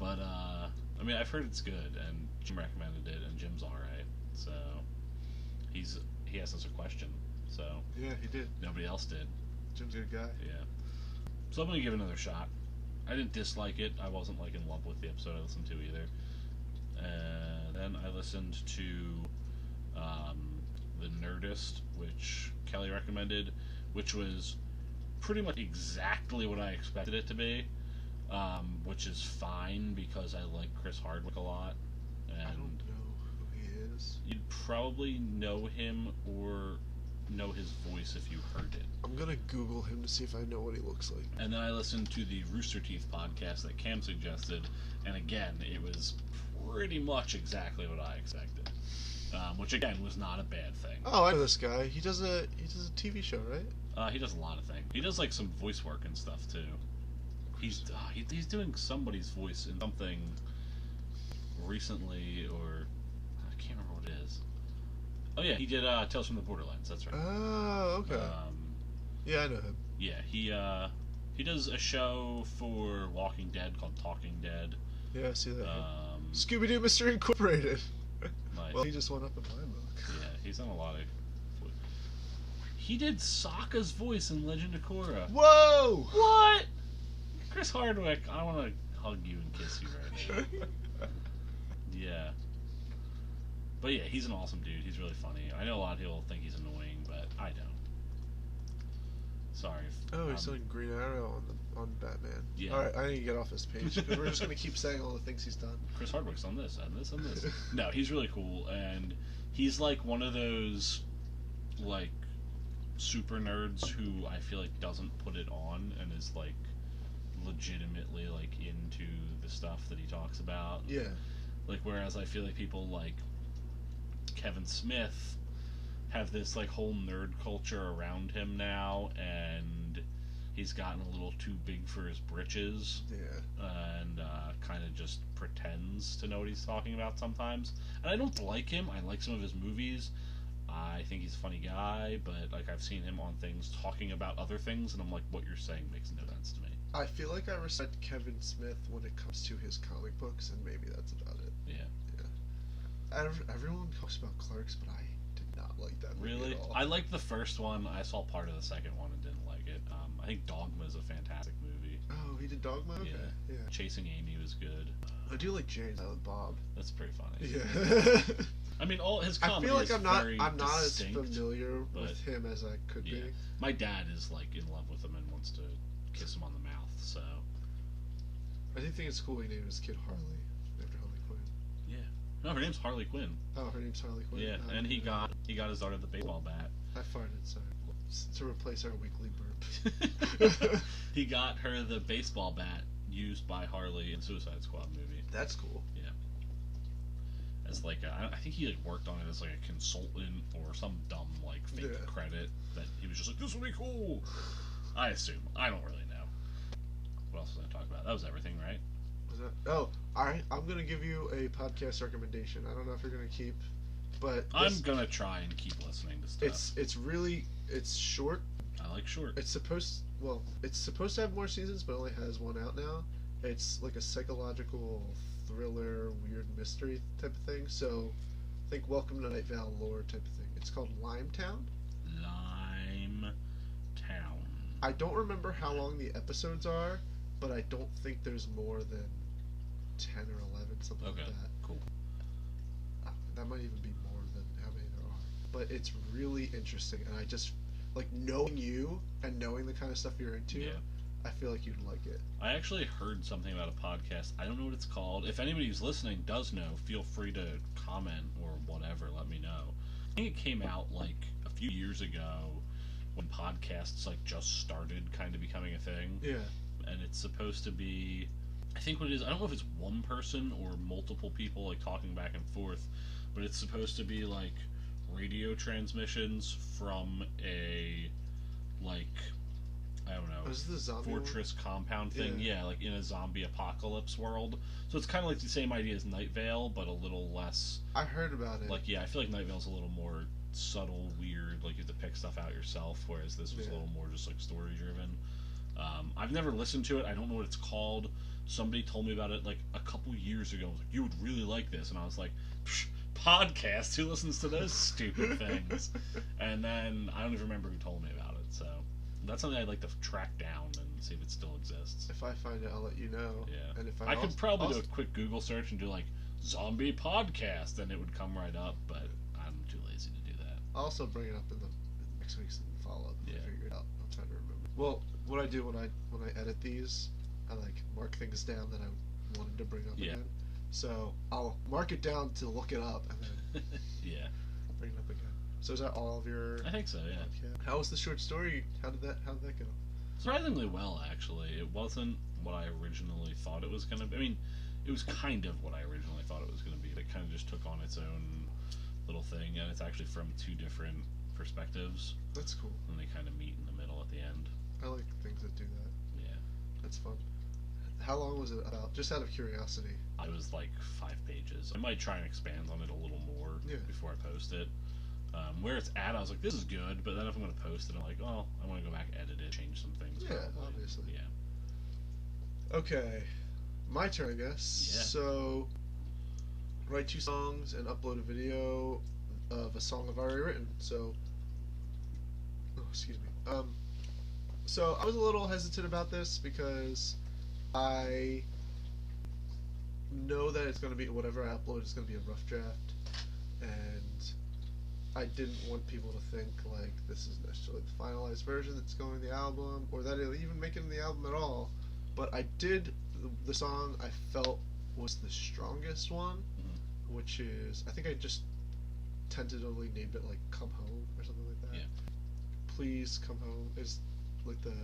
But, I mean, I've heard it's good, and Jim recommended it, and Jim's alright. So, he asked us a question. So yeah, he did. Nobody else did. Jim's a good guy. Yeah. So I'm gonna give it another shot. I didn't dislike it. I wasn't like in love with the episode I listened to either. And then I listened to The Nerdist, which Kelly recommended, which was pretty much exactly what I expected it to be, which is fine because I like Chris Hardwick a lot. And I don't know who he is. You'd probably know him or know his voice if you heard it. I'm gonna Google him to see if I know what he looks like. And then I listened to the Rooster Teeth podcast that Cam suggested, and again, it was pretty much exactly what I expected, which again was not a bad thing. Oh, I know this guy. He does a TV show, right? He does a lot of things. He does like some voice work and stuff too. He's doing somebody's voice in something recently, or I can't remember what it is. Oh yeah, he did Tales from the Borderlands. That's right. Oh, okay. Yeah, I know him. Yeah, he does a show for Walking Dead called Talking Dead. Yeah, I see that. Scooby-Doo Mystery Incorporated. Nice. Well, he just went up in my book. Yeah, he's done a lot of. He did Sokka's voice in Legend of Korra. Whoa! What? Chris Hardwick, I want to hug you and kiss you right now. Yeah. But yeah, he's an awesome dude. He's really funny. I know a lot of people think he's annoying, but I don't. Sorry. Oh, he's doing Green Arrow on Batman. Yeah. All right, I need to get off this page because we're just gonna keep saying all the things he's done. Chris Hardwick's on this and this and this. No, he's really cool, and he's like one of those like super nerds who I feel like doesn't put it on and is like legitimately like into the stuff that he talks about. Yeah. Like, whereas I feel like people like Kevin Smith have this like whole nerd culture around him now, and he's gotten a little too big for his britches. Yeah. And kind of just pretends to know what he's talking about sometimes. And I don't like him. I like some of his movies. I think he's a funny guy, but like I've seen him on things talking about other things, and I'm like, what you're saying makes no sense to me. I feel like I respect Kevin Smith when it comes to his comic books, and maybe that's about it. Yeah. Everyone talks about Clerks, but I did not like that movie Really? at all. I liked the first one. I saw part of the second one and didn't like it. I think Dogma is a fantastic movie. Oh, he did Dogma? Okay. Yeah. Chasing Amy was good. I do like Jay and Silent Bob. That's pretty funny. Yeah. I mean, all his I comedy feel like is I'm not very as distinct, familiar but with him as I could yeah. be. My dad is like in love with him and wants to kiss him on the mouth. So I do think it's cool he named his kid Harley after Harley Quinn. yeah. No, her name's Harley Quinn. Oh, her name's Harley Quinn. Yeah, Oh, and he yeah. got his daughter the baseball bat. I farted, sorry. To replace our weekly burp. He got her the baseball bat used by Harley in Suicide Squad movie. That's cool. Yeah. As like I think he like worked on it as like a consultant or some dumb like fake credit that he was just like, this would be cool. I assume. I don't really know. What else was I talking about? That was everything, right? Was that? Oh, alright. I'm gonna give you a podcast recommendation. I don't know if you're gonna keep, but I'm gonna try and keep listening to stuff. It's short. I like short. It's supposed to have more seasons, but it only has one out now. It's like a psychological thriller, weird mystery type of thing. So, think Welcome to Night Vale lore type of thing. It's called Limetown. Limetown. I don't remember how long the episodes are, but I don't think there's more than 10 or 11, something like that. Cool. That might even be more than how many there are. But it's really interesting, and I just like knowing you and knowing the kind of stuff you're into. Yeah. I feel like you'd like it. I actually heard something about a podcast. I don't know what it's called. If anybody who's listening does know, feel free to comment or whatever. Let me know. I think it came out like a few years ago when podcasts like just started kind of becoming a thing. Yeah. And it's supposed to be, I think what it is, I don't know if it's one person or multiple people like talking back and forth, but it's supposed to be like radio transmissions from a like, I don't know, is this the zombie fortress compound thing. Yeah. Yeah, like in a zombie apocalypse world. So it's kind of like the same idea as Night Vale, but a little less. I heard about it. Like, yeah, I feel like Night Vale's a little more subtle, weird. Like you have to pick stuff out yourself, whereas this was a little more just like story driven. I've never listened to it. I don't know what it's called. Somebody told me about it like a couple years ago. I was like, you would really like this, and I was like, podcast? Who listens to those stupid things? And then I don't even remember who told me about it. So that's something I'd like to track down and see if it still exists. If I find it, I'll let you know. Yeah. And if I could probably do a quick Google search and do like zombie podcast, and it would come right up. But I'm too lazy to do that. I'll also bring it up in the next week's follow up. Yeah. Figure it out. I'm trying to remember. Well, what I do when I edit these, I like mark things down that I wanted to bring up again. So I'll mark it down to look it up and then Yeah. bring it up again. So is that all of your? I think so. Yeah. Podcast? How was the short story? How did that go? Surprisingly well, actually. It wasn't what I originally thought it was going to be. I mean, it was kind of what I originally thought it was going to be. It kind of just took on its own little thing, and it's actually from two different perspectives. That's cool. And they kind of meet in the middle at the end. I like things that do that. Yeah. That's fun. How long was it about? Just out of curiosity. It was like 5 pages. I might try and expand on it a little more before I post it. Where it's at, I was like, this is good, but then if I'm going to post it, I'm like, oh, I want to go back, edit it, change some things. Yeah, probably. obviously. Yeah. Okay. My turn, I guess. Yeah. So, write 2 songs and upload a video of a song I've already written. So, excuse me. So I was a little hesitant about this because I know that it's going to be, whatever I upload is going to be a rough draft. and I didn't want people to think like this is necessarily the finalized version that's going in the album, or that it'll even make it in the album at all. But I did the song I felt was the strongest one, which is, I think I just tentatively named it like "Come Home" or something like that. Yeah. Please Come Home is like the.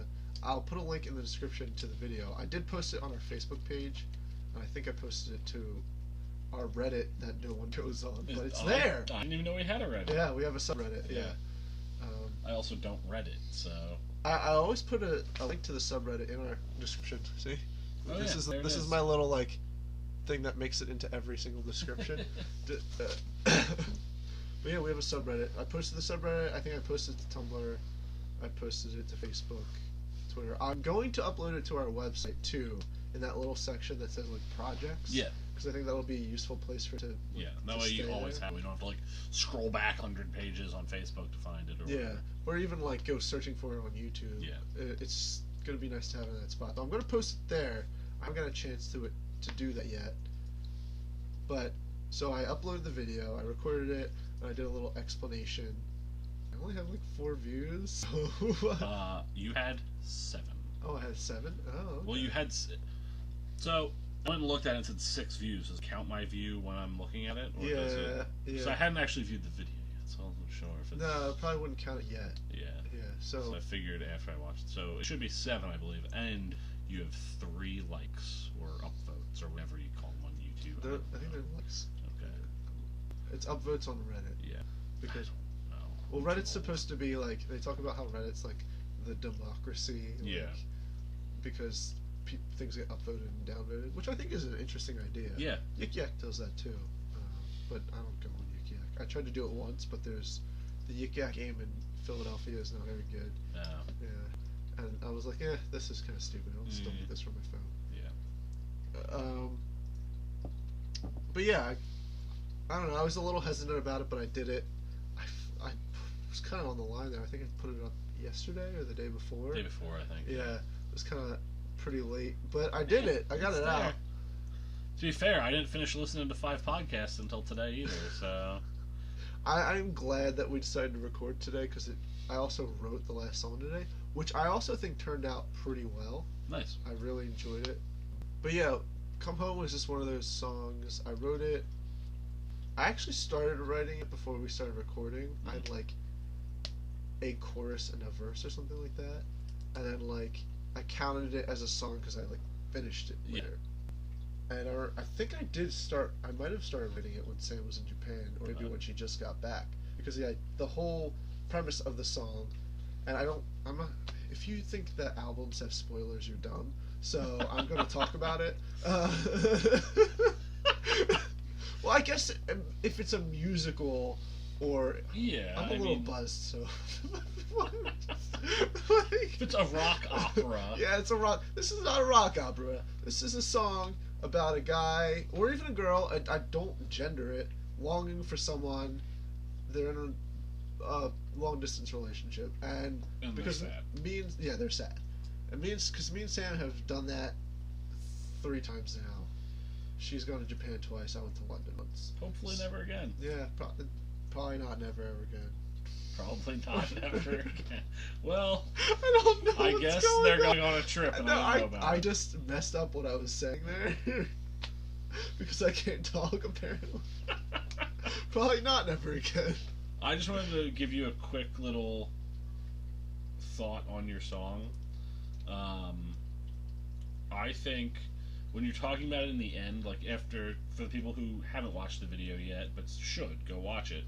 I'll put a link in the description to the video. I did post it on our Facebook page, and I think I posted it to our Reddit that no one goes on, but it's there. I didn't even know we had a Reddit. Yeah, we have a subreddit. Yeah. I also don't Reddit, so. I always put a link to the subreddit in our description. See, Oh, this is my little like thing that makes it into every single description. But yeah, we have a subreddit. I posted the subreddit. I think I posted it to Tumblr. I posted it to Facebook, Twitter. I'm going to upload it to our website too, in that little section that says like projects. Yeah. Because I think that'll be a useful place for it to. Yeah, that way you always have. We don't have to like scroll back 100 pages on Facebook to find it. Or whatever. Or even like go searching for it on YouTube. Yeah. It's gonna be nice to have it in that spot. I'm gonna post it there. I haven't got a chance to do that yet. But so I uploaded the video. I recorded it. And I did a little explanation. I only have like 4 views. So you had 7. Oh, I had 7. Oh. Okay. Well, you had. So I went and looked at it and said 6 views. Does it count my view when I'm looking at it? Or does it... Yeah. So I hadn't actually viewed the video yet, so I wasn't sure if it's. No, it probably wouldn't count it yet. Yeah. Yeah. So I figured after I watched it. So it should be 7, I believe, and you have 3 likes or upvotes or whatever you call them on YouTube. I think they're likes. Okay. It's upvotes on Reddit. Yeah. Because. No. Well, Reddit's supposed to be like, they talk about how Reddit's like the democracy. Like, Yeah. Because things get upvoted and downvoted, which I think is an interesting idea. Yeah. Yik Yak does that too, but I don't go on Yik Yak. I tried to do it once, but there's the Yik Yak aim in Philadelphia is not very good. Yeah, and I was like, this is kind of stupid. I'll still do this from my phone. Yeah. But yeah, I don't know. I was a little hesitant about it, but I did it. I was kind of on the line there. I think I put it up yesterday or the day before. Day before, I think. Yeah, it was kind of pretty late, but I did it. I got it out. To be fair, I didn't finish listening to 5 podcasts until today either, so. I'm glad that we decided to record today because I also wrote the last song today, which I also think turned out pretty well. Nice. I really enjoyed it. But yeah, Come Home was just one of those songs. I wrote it. I actually started writing it before we started recording. I had like a chorus and a verse or something like that, and then like I counted it as a song because I like finished it later. And I think I did start. I might have started writing it when Sam was in Japan, or maybe when she just got back. Because the whole premise of the song, and I'm not. If you think that albums have spoilers, you're dumb. So I'm going to talk about it. Well, I guess if it's a musical, or I'm a little buzzed, so. If it's a rock opera. Yeah, it's a rock. This is not a rock opera. This is a song about a guy or even a girl. I don't gender it. Longing for someone. They're in a long distance relationship, and because they're sad. they're sad. And because me and Sam have done that 3 times now. She's gone to Japan twice. I went to London once. Hopefully never again. Yeah, probably not never ever again. Probably not never again. Well, I don't know. I guess they're going on a trip, and I don't know about I just messed up what I was saying there because I can't talk apparently. Probably not never again. I just wanted to give you a quick little thought on your song. I think when you're talking about it in the end, like after, for the people who haven't watched the video yet but should go watch it,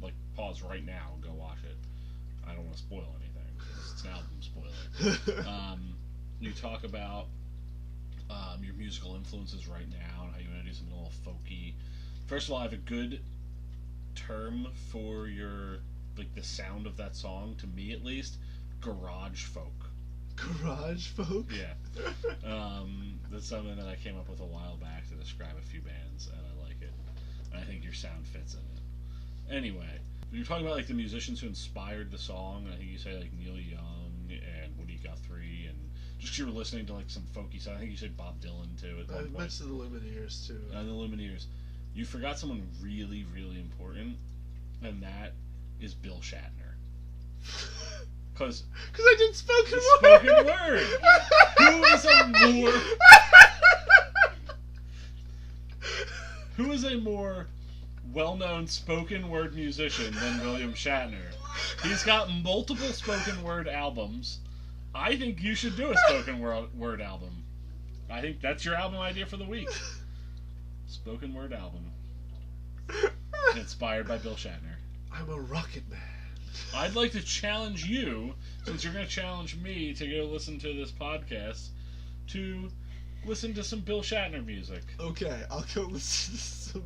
like pause right now and go watch it. I don't want to spoil anything because it's an album spoiler. You talk about your musical influences right now and how you want to do something a little folky. First of all, I have a good term for your, like, the sound of that song, to me at least: garage folk. Garage folk? Yeah. That's something that I came up with a while back to describe a few bands, and I like it. And I think your sound fits in it. Anyway, when you're talking about like the musicians who inspired the song, I think you say like Neil Young and Woody Guthrie, and just 'cause you were listening to like some folky stuff. I think you said Bob Dylan too at one point. I mentioned the Lumineers too. The Lumineers. You forgot someone really, really important, and that is Bill Shatner. Because I did spoken word. Who is a more well-known spoken word musician than William Shatner? He's got multiple spoken word albums. I think you should do a spoken word album. I think that's your album idea for the week. Spoken word album. Inspired by Bill Shatner. I'm a rocket man. I'd like to challenge you, since you're going to challenge me to go listen to this podcast, to listen to some Bill Shatner music. Okay, I'll go listen to some...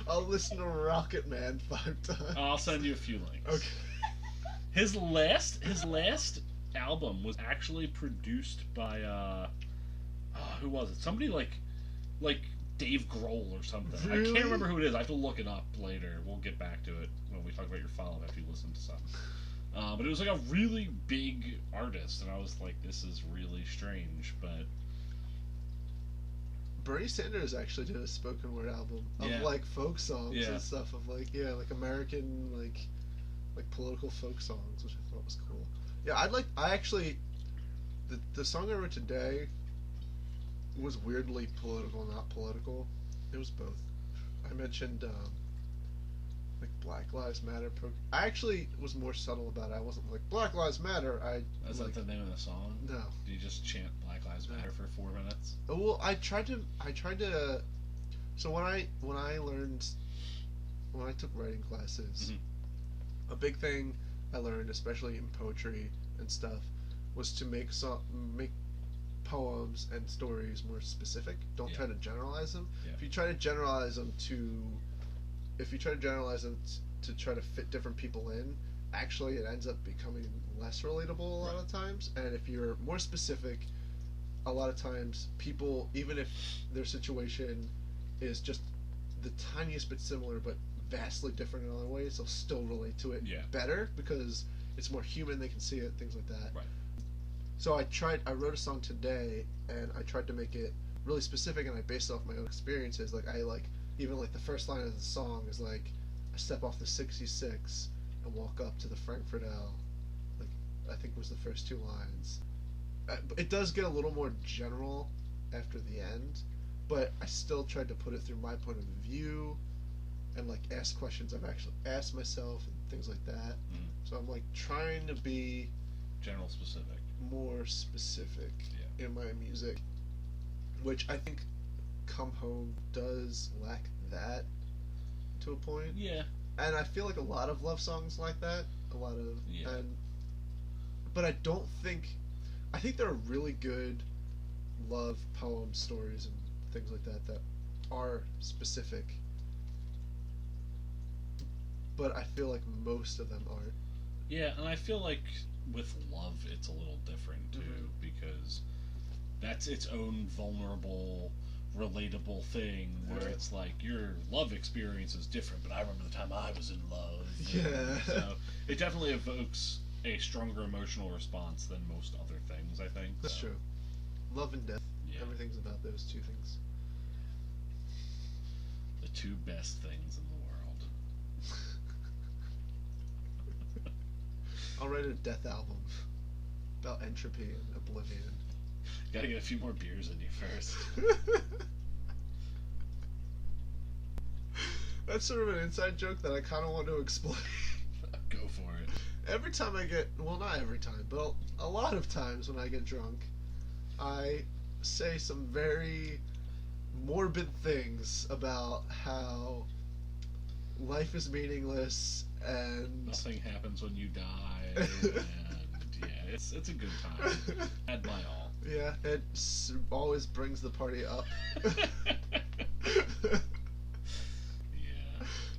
I'll listen to Rocket Man 5 times. I'll send you a few links. Okay. His last album was actually produced by who was it? Somebody like Dave Grohl or something. Really? I can't remember who it is. I have to look it up later. We'll get back to it when we talk about your follow if you listen to some. But it was like a really big artist, and I was like, this is really strange, but Bernie Sanders actually did a spoken word album of like folk songs and stuff of like American like political folk songs, which I thought was cool. Yeah, the song I wrote today was weirdly political, not political. It was both. I mentioned like Black Lives Matter. I actually was more subtle about it. I wasn't like Black Lives Matter. Is that the name of the song? No. Do you just chant Black Lives Matter for 4 minutes? Well, I tried to. So when I took writing classes, a big thing I learned, especially in poetry and stuff, was to make poems and stories more specific. Don't try to generalize them. If you try to generalize them to try to fit different people in, actually it ends up becoming less relatable a lot of times. And if you're more specific, a lot of times people, even if their situation is just the tiniest bit similar but vastly different in other ways, they'll still relate to it better because it's more human, they can see it, things like that. Right. So I wrote a song today, and I tried to make it really specific, and I based it off my own experiences. Like, even the first line of the song is like, I step off the 66 and walk up to the Frankfurt L. Like, I think was the first 2 lines. It does get a little more general after the end, but I still tried to put it through my point of view and like ask questions I've actually asked myself and things like that. So I'm like trying to be general specific, more specific in my music, which I think Come Home does lack that to a point. Yeah. And I feel like a lot of love songs like that. But I think there are really good love poems, stories, and things like that that are specific. But I feel like most of them aren't. Yeah, and I feel like with love it's a little different too, because that's its own vulnerable, relatable thing where it's like your love experience is different, but I remember the time I was in love. Yeah. So it definitely evokes a stronger emotional response than most other things, I think. That's true. Love and death. Yeah. Everything's about those 2 things. The 2 best things in the world. I'll write a death album about entropy and oblivion. Gotta get a few more beers in you first. That's sort of an inside joke that I kind of want to explain. Go for it. Every time I get, well, not every time, but a lot of times when I get drunk, I say some very morbid things about how life is meaningless and nothing happens when you die. And yeah, it's a good time. Had my all. Yeah, it always brings the party up. Yeah,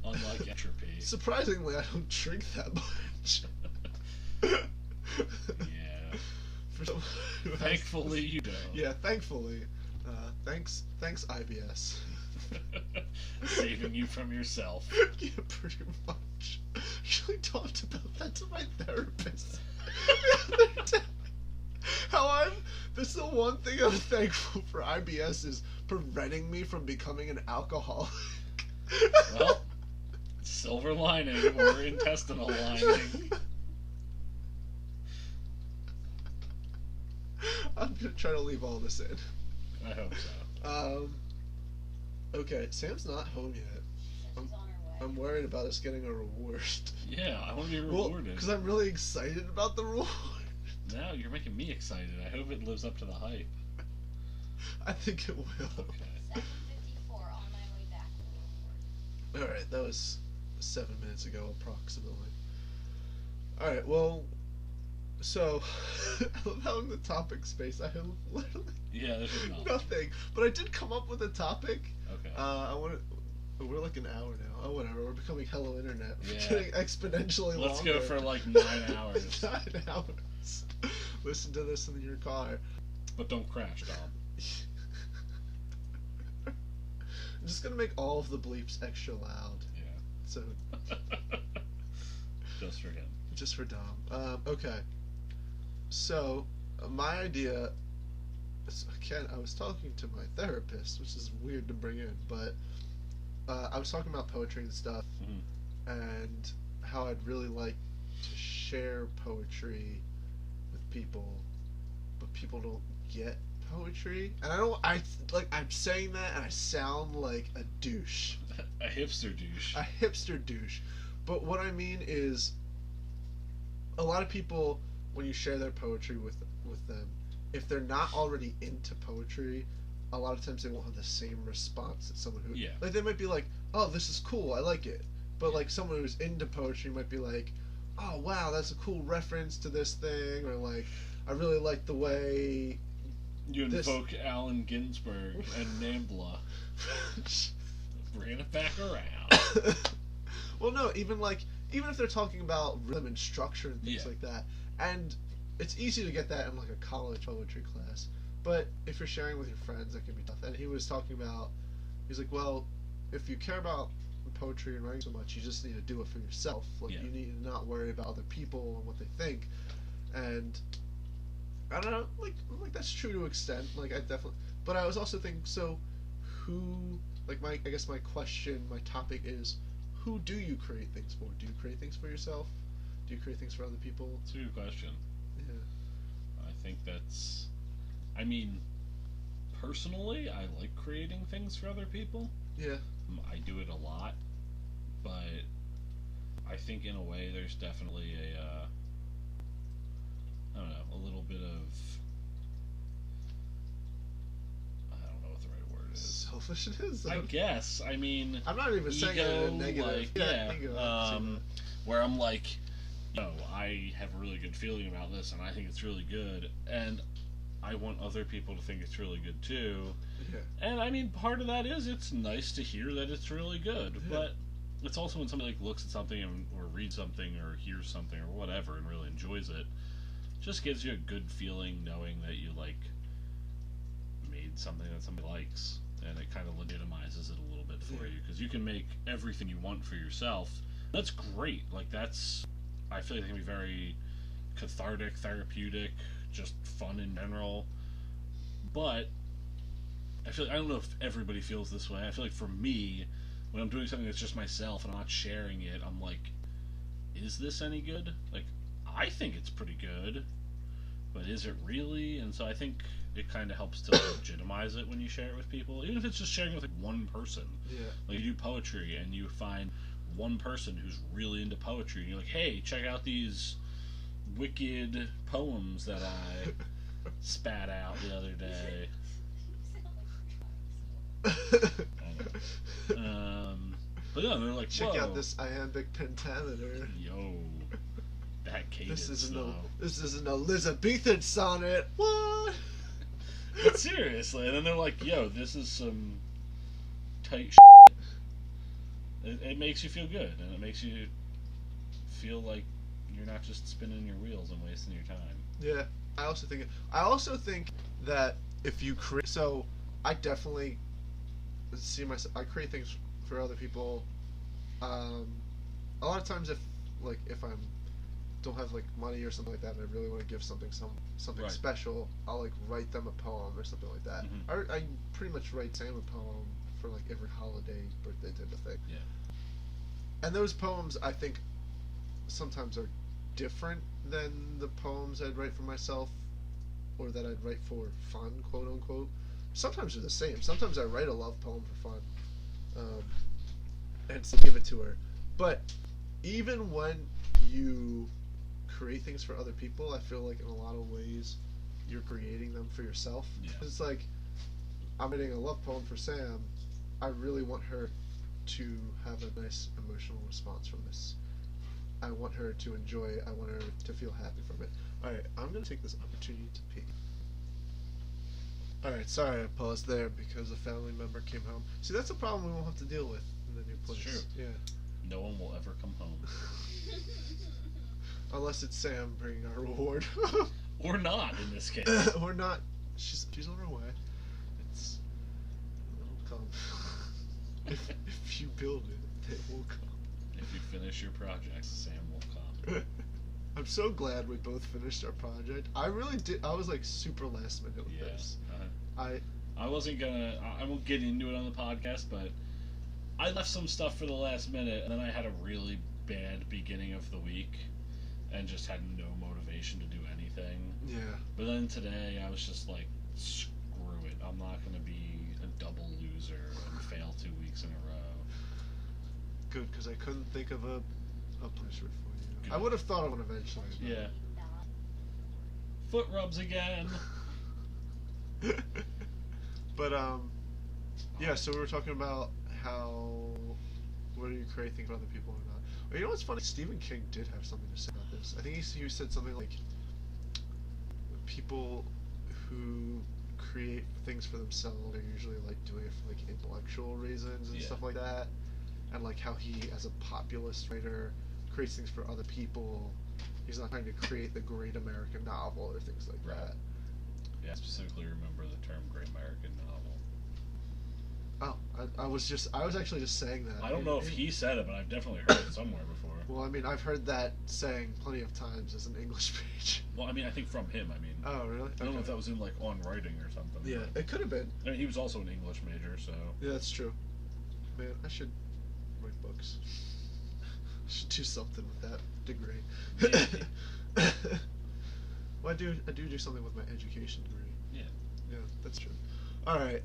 unlike entropy. Surprisingly, I don't drink that much. Yeah. Thankfully, you don't. Yeah, thankfully. Thanks, IBS. Saving you from yourself. Yeah, pretty much. I actually talked about that to my therapist. That's the one thing I'm thankful for IBS is preventing me from becoming an alcoholic. Well, silver lining or intestinal lining. I'm trying to leave all this in. I hope so. Okay, Sam's not home yet. I'm worried about us getting a reward. Yeah, I want to be rewarded. Because I'm really excited about the reward. Now you're making me excited. I hope it lives up to the hype. I think it will. Okay. 7:54 on my way back. Alright, that was 7 minutes ago, approximately. Alright, well, so, I love how in the topic space I have literally Yeah, there's nothing. But I did come up with a topic. Okay. We're like an hour now. Oh, whatever. We're becoming Hello Internet. We're Yeah. getting exponentially longer. Let's go for like 9 hours. 9 hours. Listen to this in your car. But don't crash, Dom. I'm just gonna make all of the bleeps extra loud. Yeah. So Just for him. just for Dom. Okay. So my idea. Again, I was talking to my therapist, which is weird to bring in, but I was talking about poetry and stuff, and how I'd really like to share poetry with people, but people don't get poetry, and I'm saying that, and I sound like a douche. A hipster douche. A hipster douche. But what I mean is, a lot of people, when you share their poetry with them, if they're not already into poetry, a lot of times they won't have the same response as someone who... Yeah. Like, they might be like, oh, this is cool, I like it. But, like, someone who's into poetry might be like, oh, wow, that's a cool reference to this thing, or, like, I really like the way... You invoke Allen Ginsberg and Nambla. Bringing it back around. Well, no, even if they're talking about rhythm and structure and things like that, and it's easy to get that in like a college poetry class, but if you're sharing with your friends, that can be tough. And he was talking about, he's like, well, if you care about poetry and writing so much, you just need to do it for yourself. Like, you need to not worry about other people and what they think. And I don't know, like that's true to an extent. Like, I definitely, but I was also thinking, so who, like, I guess my question, my topic is, who do you create things for? Do you create things for yourself? Do you create things for other people? That's a good question. Yeah. I think that's... I mean, personally, I like creating things for other people. Yeah. I do it a lot, but I think in a way there's definitely I don't know, a little bit of... I don't know what the right word is. Selfishness? I guess. I mean... I'm not even saying it in a negative. Like, ego. Where I'm like, I have a really good feeling about this, and I think it's really good, and I want other people to think it's really good too. Yeah. And I mean, part of that is it's nice to hear that it's really good, but it's also when somebody like looks at something or reads something or hears something or whatever and really enjoys it, just gives you a good feeling knowing that you like made something that somebody likes, and it kind of legitimizes it a little bit for you, because you can make everything you want for yourself. That's great. Like, that's, I feel like it can be very cathartic, therapeutic, just fun in general. But I feel like, I don't know if everybody feels this way. I feel like for me, when I'm doing something that's just myself and I'm not sharing it, I'm like, is this any good? Like, I think it's pretty good, but is it really? And so I think it kind of helps to legitimize it when you share it with people, even if it's just sharing it with like one person. Yeah. Like, you do poetry and you find one person who's really into poetry, and you're like, hey, check out these wicked poems that I spat out the other day. But yeah, they're like, check whoa, out this iambic pentameter. Yo, that cadence. This is an Elizabethan sonnet. What? But seriously, and then they're like, yo, this is some tight it makes you feel good, and it makes you feel like you're not just spinning your wheels and wasting your time. Yeah, I also think that if you create, so I definitely see myself, I create things for other people. A lot of times, if I'm don't have like money or something like that, and I really want to give something special, I'll like write them a poem or something like that. Mm-hmm. I pretty much write Sam a poem for like every holiday, birthday type of thing. Yeah. And those poems, I think, sometimes are different than the poems I'd write for myself, or that I'd write for fun, quote unquote. Sometimes they're the same. Sometimes I write a love poem for fun, and to give it to her. But even when you create things for other people, I feel like in a lot of ways you're creating them for yourself. Yeah. It's like, I'm writing a love poem for Sam. I really want her to have a nice emotional response from this. I want her to enjoy it. I want her to feel happy from it. Alright, I'm going to take this opportunity to pee. Alright, sorry I paused there because a family member came home. See, that's a problem we won't have to deal with in the new place. It's true. Yeah. No one will ever come home. Unless it's Sam bringing our reward. Or not, in this case. Or not. She's on her way. It'll come. if you build it, it will come. If you finish your project, Sam will come. I'm so glad we both finished our project. I really did. I was like super last minute with this. I wasn't gonna. I won't get into it on the podcast, but I left some stuff for the last minute, and then I had a really bad beginning of the week, and just had no motivation to do anything. Yeah. But then today, I was just like, screw it. I'm not gonna be a double loser and fail 2 weeks in a row. Good, because I couldn't think of a punishment for you. Good. I would have thought of one eventually. But... Yeah. Foot rubs again. But yeah. So we were talking about how whether you create things for other people or not. Well, you know what's funny? Stephen King did have something to say about this. I think he said something like people who create things for themselves are usually like doing it for like intellectual reasons and Yeah. stuff like that. And like how he, as a populist writer, creates things for other people. He's not trying to create the great American novel or things like Right. that. Yeah, I specifically remember the term Great American Novel. Oh, I was actually just saying that. I don't know if he said it, but I've definitely heard it somewhere before. Well, I mean, I've heard that saying plenty of times as an English page. Well, I mean, I think from him. I mean, Oh, really? I don't know if that was in like on writing or something. Yeah, but- it could have been. I mean, he was also an English major, so. Yeah, that's true. Man, I should write books. I should do something with that degree. Yeah. Well, I do something with my education degree. Yeah. Yeah, that's true. All right,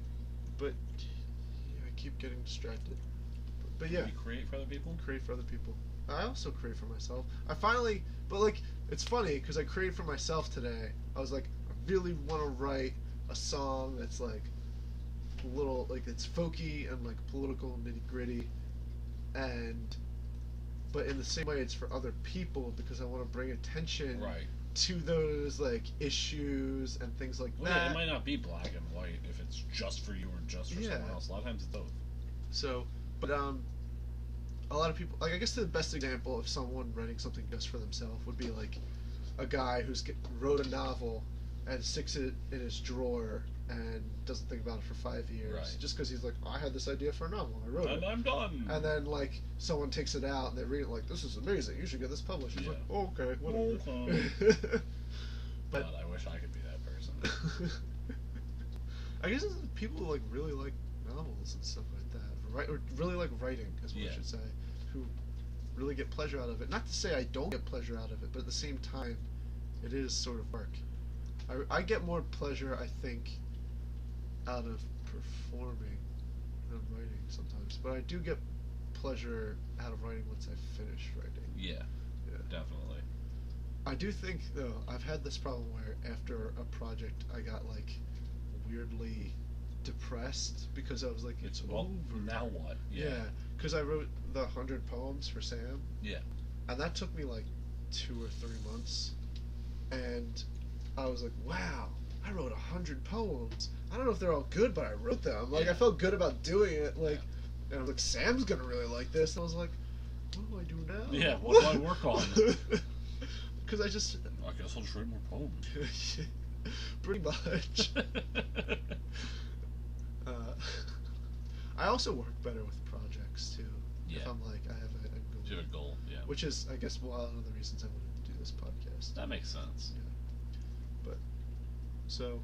but yeah, I keep getting distracted. But yeah, You create for other people. create for other people. I also create for myself. I finally, but like, it's funny because I created for myself today. I was like, I really want to write a song that's like a little, like it's folky and like political nitty gritty, and but in the same way it's for other people because I want to bring attention Right. to those like issues and things like Well, that. yeah, it might not be black and white if it's just for you or just for Yeah. someone else. A lot of times it's both. So, but a lot of people, like I guess the best example of someone writing something just for themselves would be like a guy wrote a novel and sticks it in his drawer and doesn't think about it for 5 years, Right. just because he's like, I had this idea for a novel, I wrote And it, I'm done. and then like someone takes it out and they read it like, this is amazing, you should get this published. He's Yeah. like, oh, okay, whatever. Okay. But God, I wish I could be that person. I guess it's the people who like really like novels and stuff like that, or really like writing, is what Yeah. I should say, who really get pleasure out of it. Not to say I don't get pleasure out of it, but at the same time, it is sort of work. I get more pleasure, I think, out of performing than writing sometimes, but I do get pleasure out of writing once I finish writing. Yeah. Yeah. Definitely. I do think though I've had this problem where after a project I got like weirdly depressed because I was like, it's Well, over. now what? Yeah, because I wrote the 100 poems for Sam. Yeah. And that took me like 2 or 3 months, and I was like, wow, I wrote 100 poems. I don't know if they're all good, but I wrote them. Like Yeah. I felt good about doing it. Like, and I was like, Sam's gonna really like this. And I was like, what do I do now? Yeah, what do I work on? Because I just I guess I'll just write more poems. pretty much. I also work better with projects too. If Yeah. I'm like, I have a goal. To a goal, yeah. Which is, I guess, one of the reasons I wanted to do this podcast. That makes sense. So,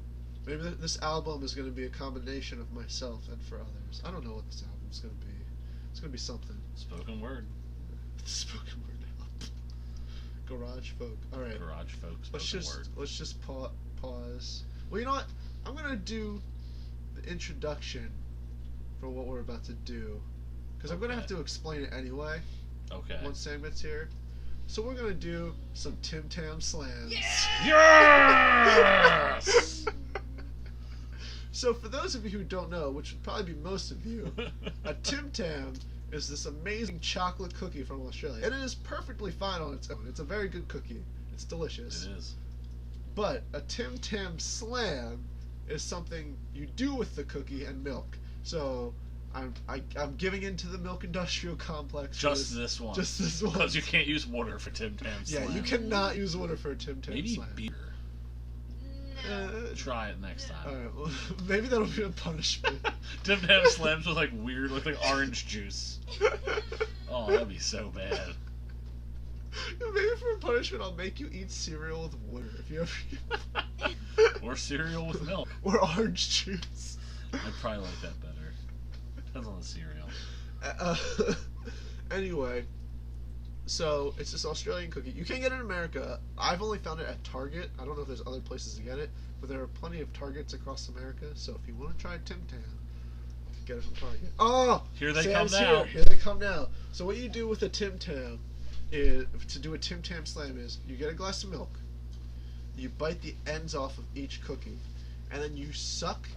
Maybe this album is going to be a combination of myself and for others. I don't know what this album's going to be. It's going to be something. Spoken word. Spoken word album. Garage folk. All right. Garage folk. Spoken word. Let's just pause. Well, you know what? I'm going to do the introduction for what we're about to do, because I'm going to have to explain it anyway. Okay. Once Sam gets here. So we're going to do some Tim Tam Slams. Yes! So for those of you who don't know, which would probably be most of you, a Tim Tam is this amazing chocolate cookie from Australia. And it is perfectly fine on its own. It's a very good cookie. It's delicious. It is. But a Tim Tam Slam is something you do with the cookie and milk. So I'm giving into the milk industrial complex. Just this one. Just this one. Because you can't use water for Tim Tam Slam. Yeah, you cannot use water for a Tim Tam Maybe Slam. beer. Try it next time. Alright, well, maybe that'll be a punishment. Tim Tam Slams with like weird, like orange juice. Oh, that'd be so bad. Maybe for a punishment, I'll make you eat cereal with water. If you ever. Or cereal with milk. Or orange juice. I'd probably like that better. Depends on the cereal. Anyway, so it's this Australian cookie. You can't get it in America. I've only found it at Target. I don't know if there's other places to get it, but there are plenty of Targets across America. So if you want to try Tim Tam, get it from Target. Oh! Here they Sam's come now. Here they come now. So what you do with a Tim Tam is, to do a Tim Tam Slam, is you get a glass of milk, you bite the ends off of each cookie, and then you suck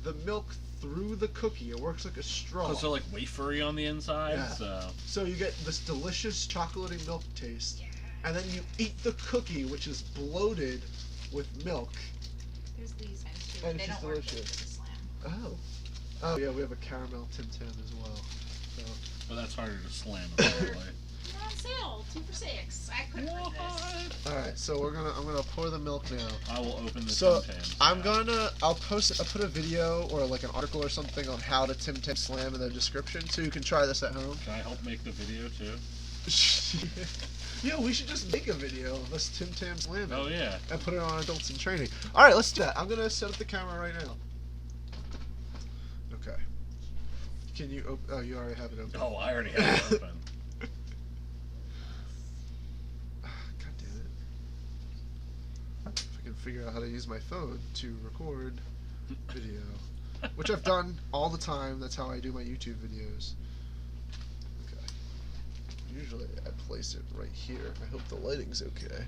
the milk through the cookie. It works like a straw. Because they're like wafery on the inside. Yeah. So you get this delicious chocolatey milk taste, and then you eat the cookie, which is bloated with milk. There's these ones too. And They it's don't work good delicious. with the slam. Oh yeah, we have a caramel Tim Tam as well. So. But that's harder to slam, apparently. They're on sale, 2 for $6. I couldn't find this. All right, so I'm gonna pour the milk now. I will open the So Tim Tams. I'll put a video or like an article or something on how to Tim Tam Slam in the description, so you can try this at home. Can I help make the video too? Yeah, we should just make a video of us Tim Tam Slamming. Oh yeah. And put it on Adults in Training. All right, let's do that. I'm gonna set up the camera right now. Okay. Can you open? Oh, you already have it open. Oh, I already have it open. God damn it. If I can figure out how to use my phone to record video, which I've done all the time. That's how I do my YouTube videos. Okay. Usually I place it right here. I hope the lighting's okay.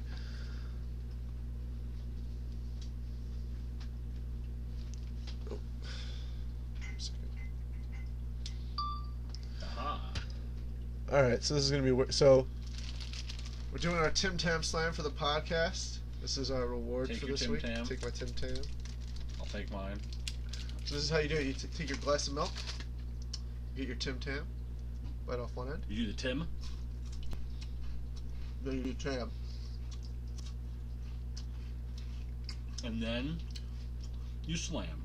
Oh. Wait a second. All right, so this is gonna be so. We're doing our Tim Tam Slam for the podcast. This is our reward Take for your this Tim week. Tam. Take my Tim Tam. I'll take mine. So this is how you do it. You take your glass of milk, get your Tim Tam, bite off one end, You do the Tim? then you do Tam. And then you slam.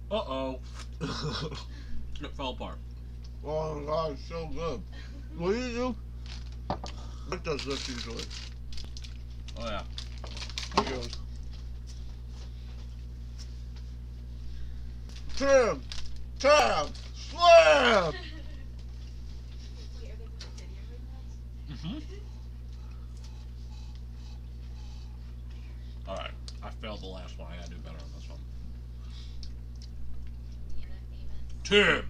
Uh-oh. It fell apart. Oh my god, it's so good. What do you do? Mike does this usually. Oh yeah. He goes, Tim! Tam! Slam! Wait, are they doing video right Mm-hmm. Alright. I failed the last one. I gotta do better on this one. Tim!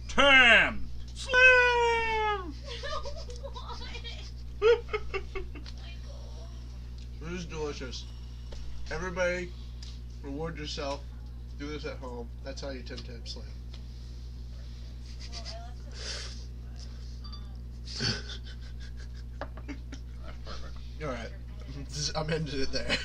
Tam! Slam! This is delicious. Everybody, reward yourself. Do this at home. That's how you Tim Tam Slam. That's perfect. Alright. I'm ending it there.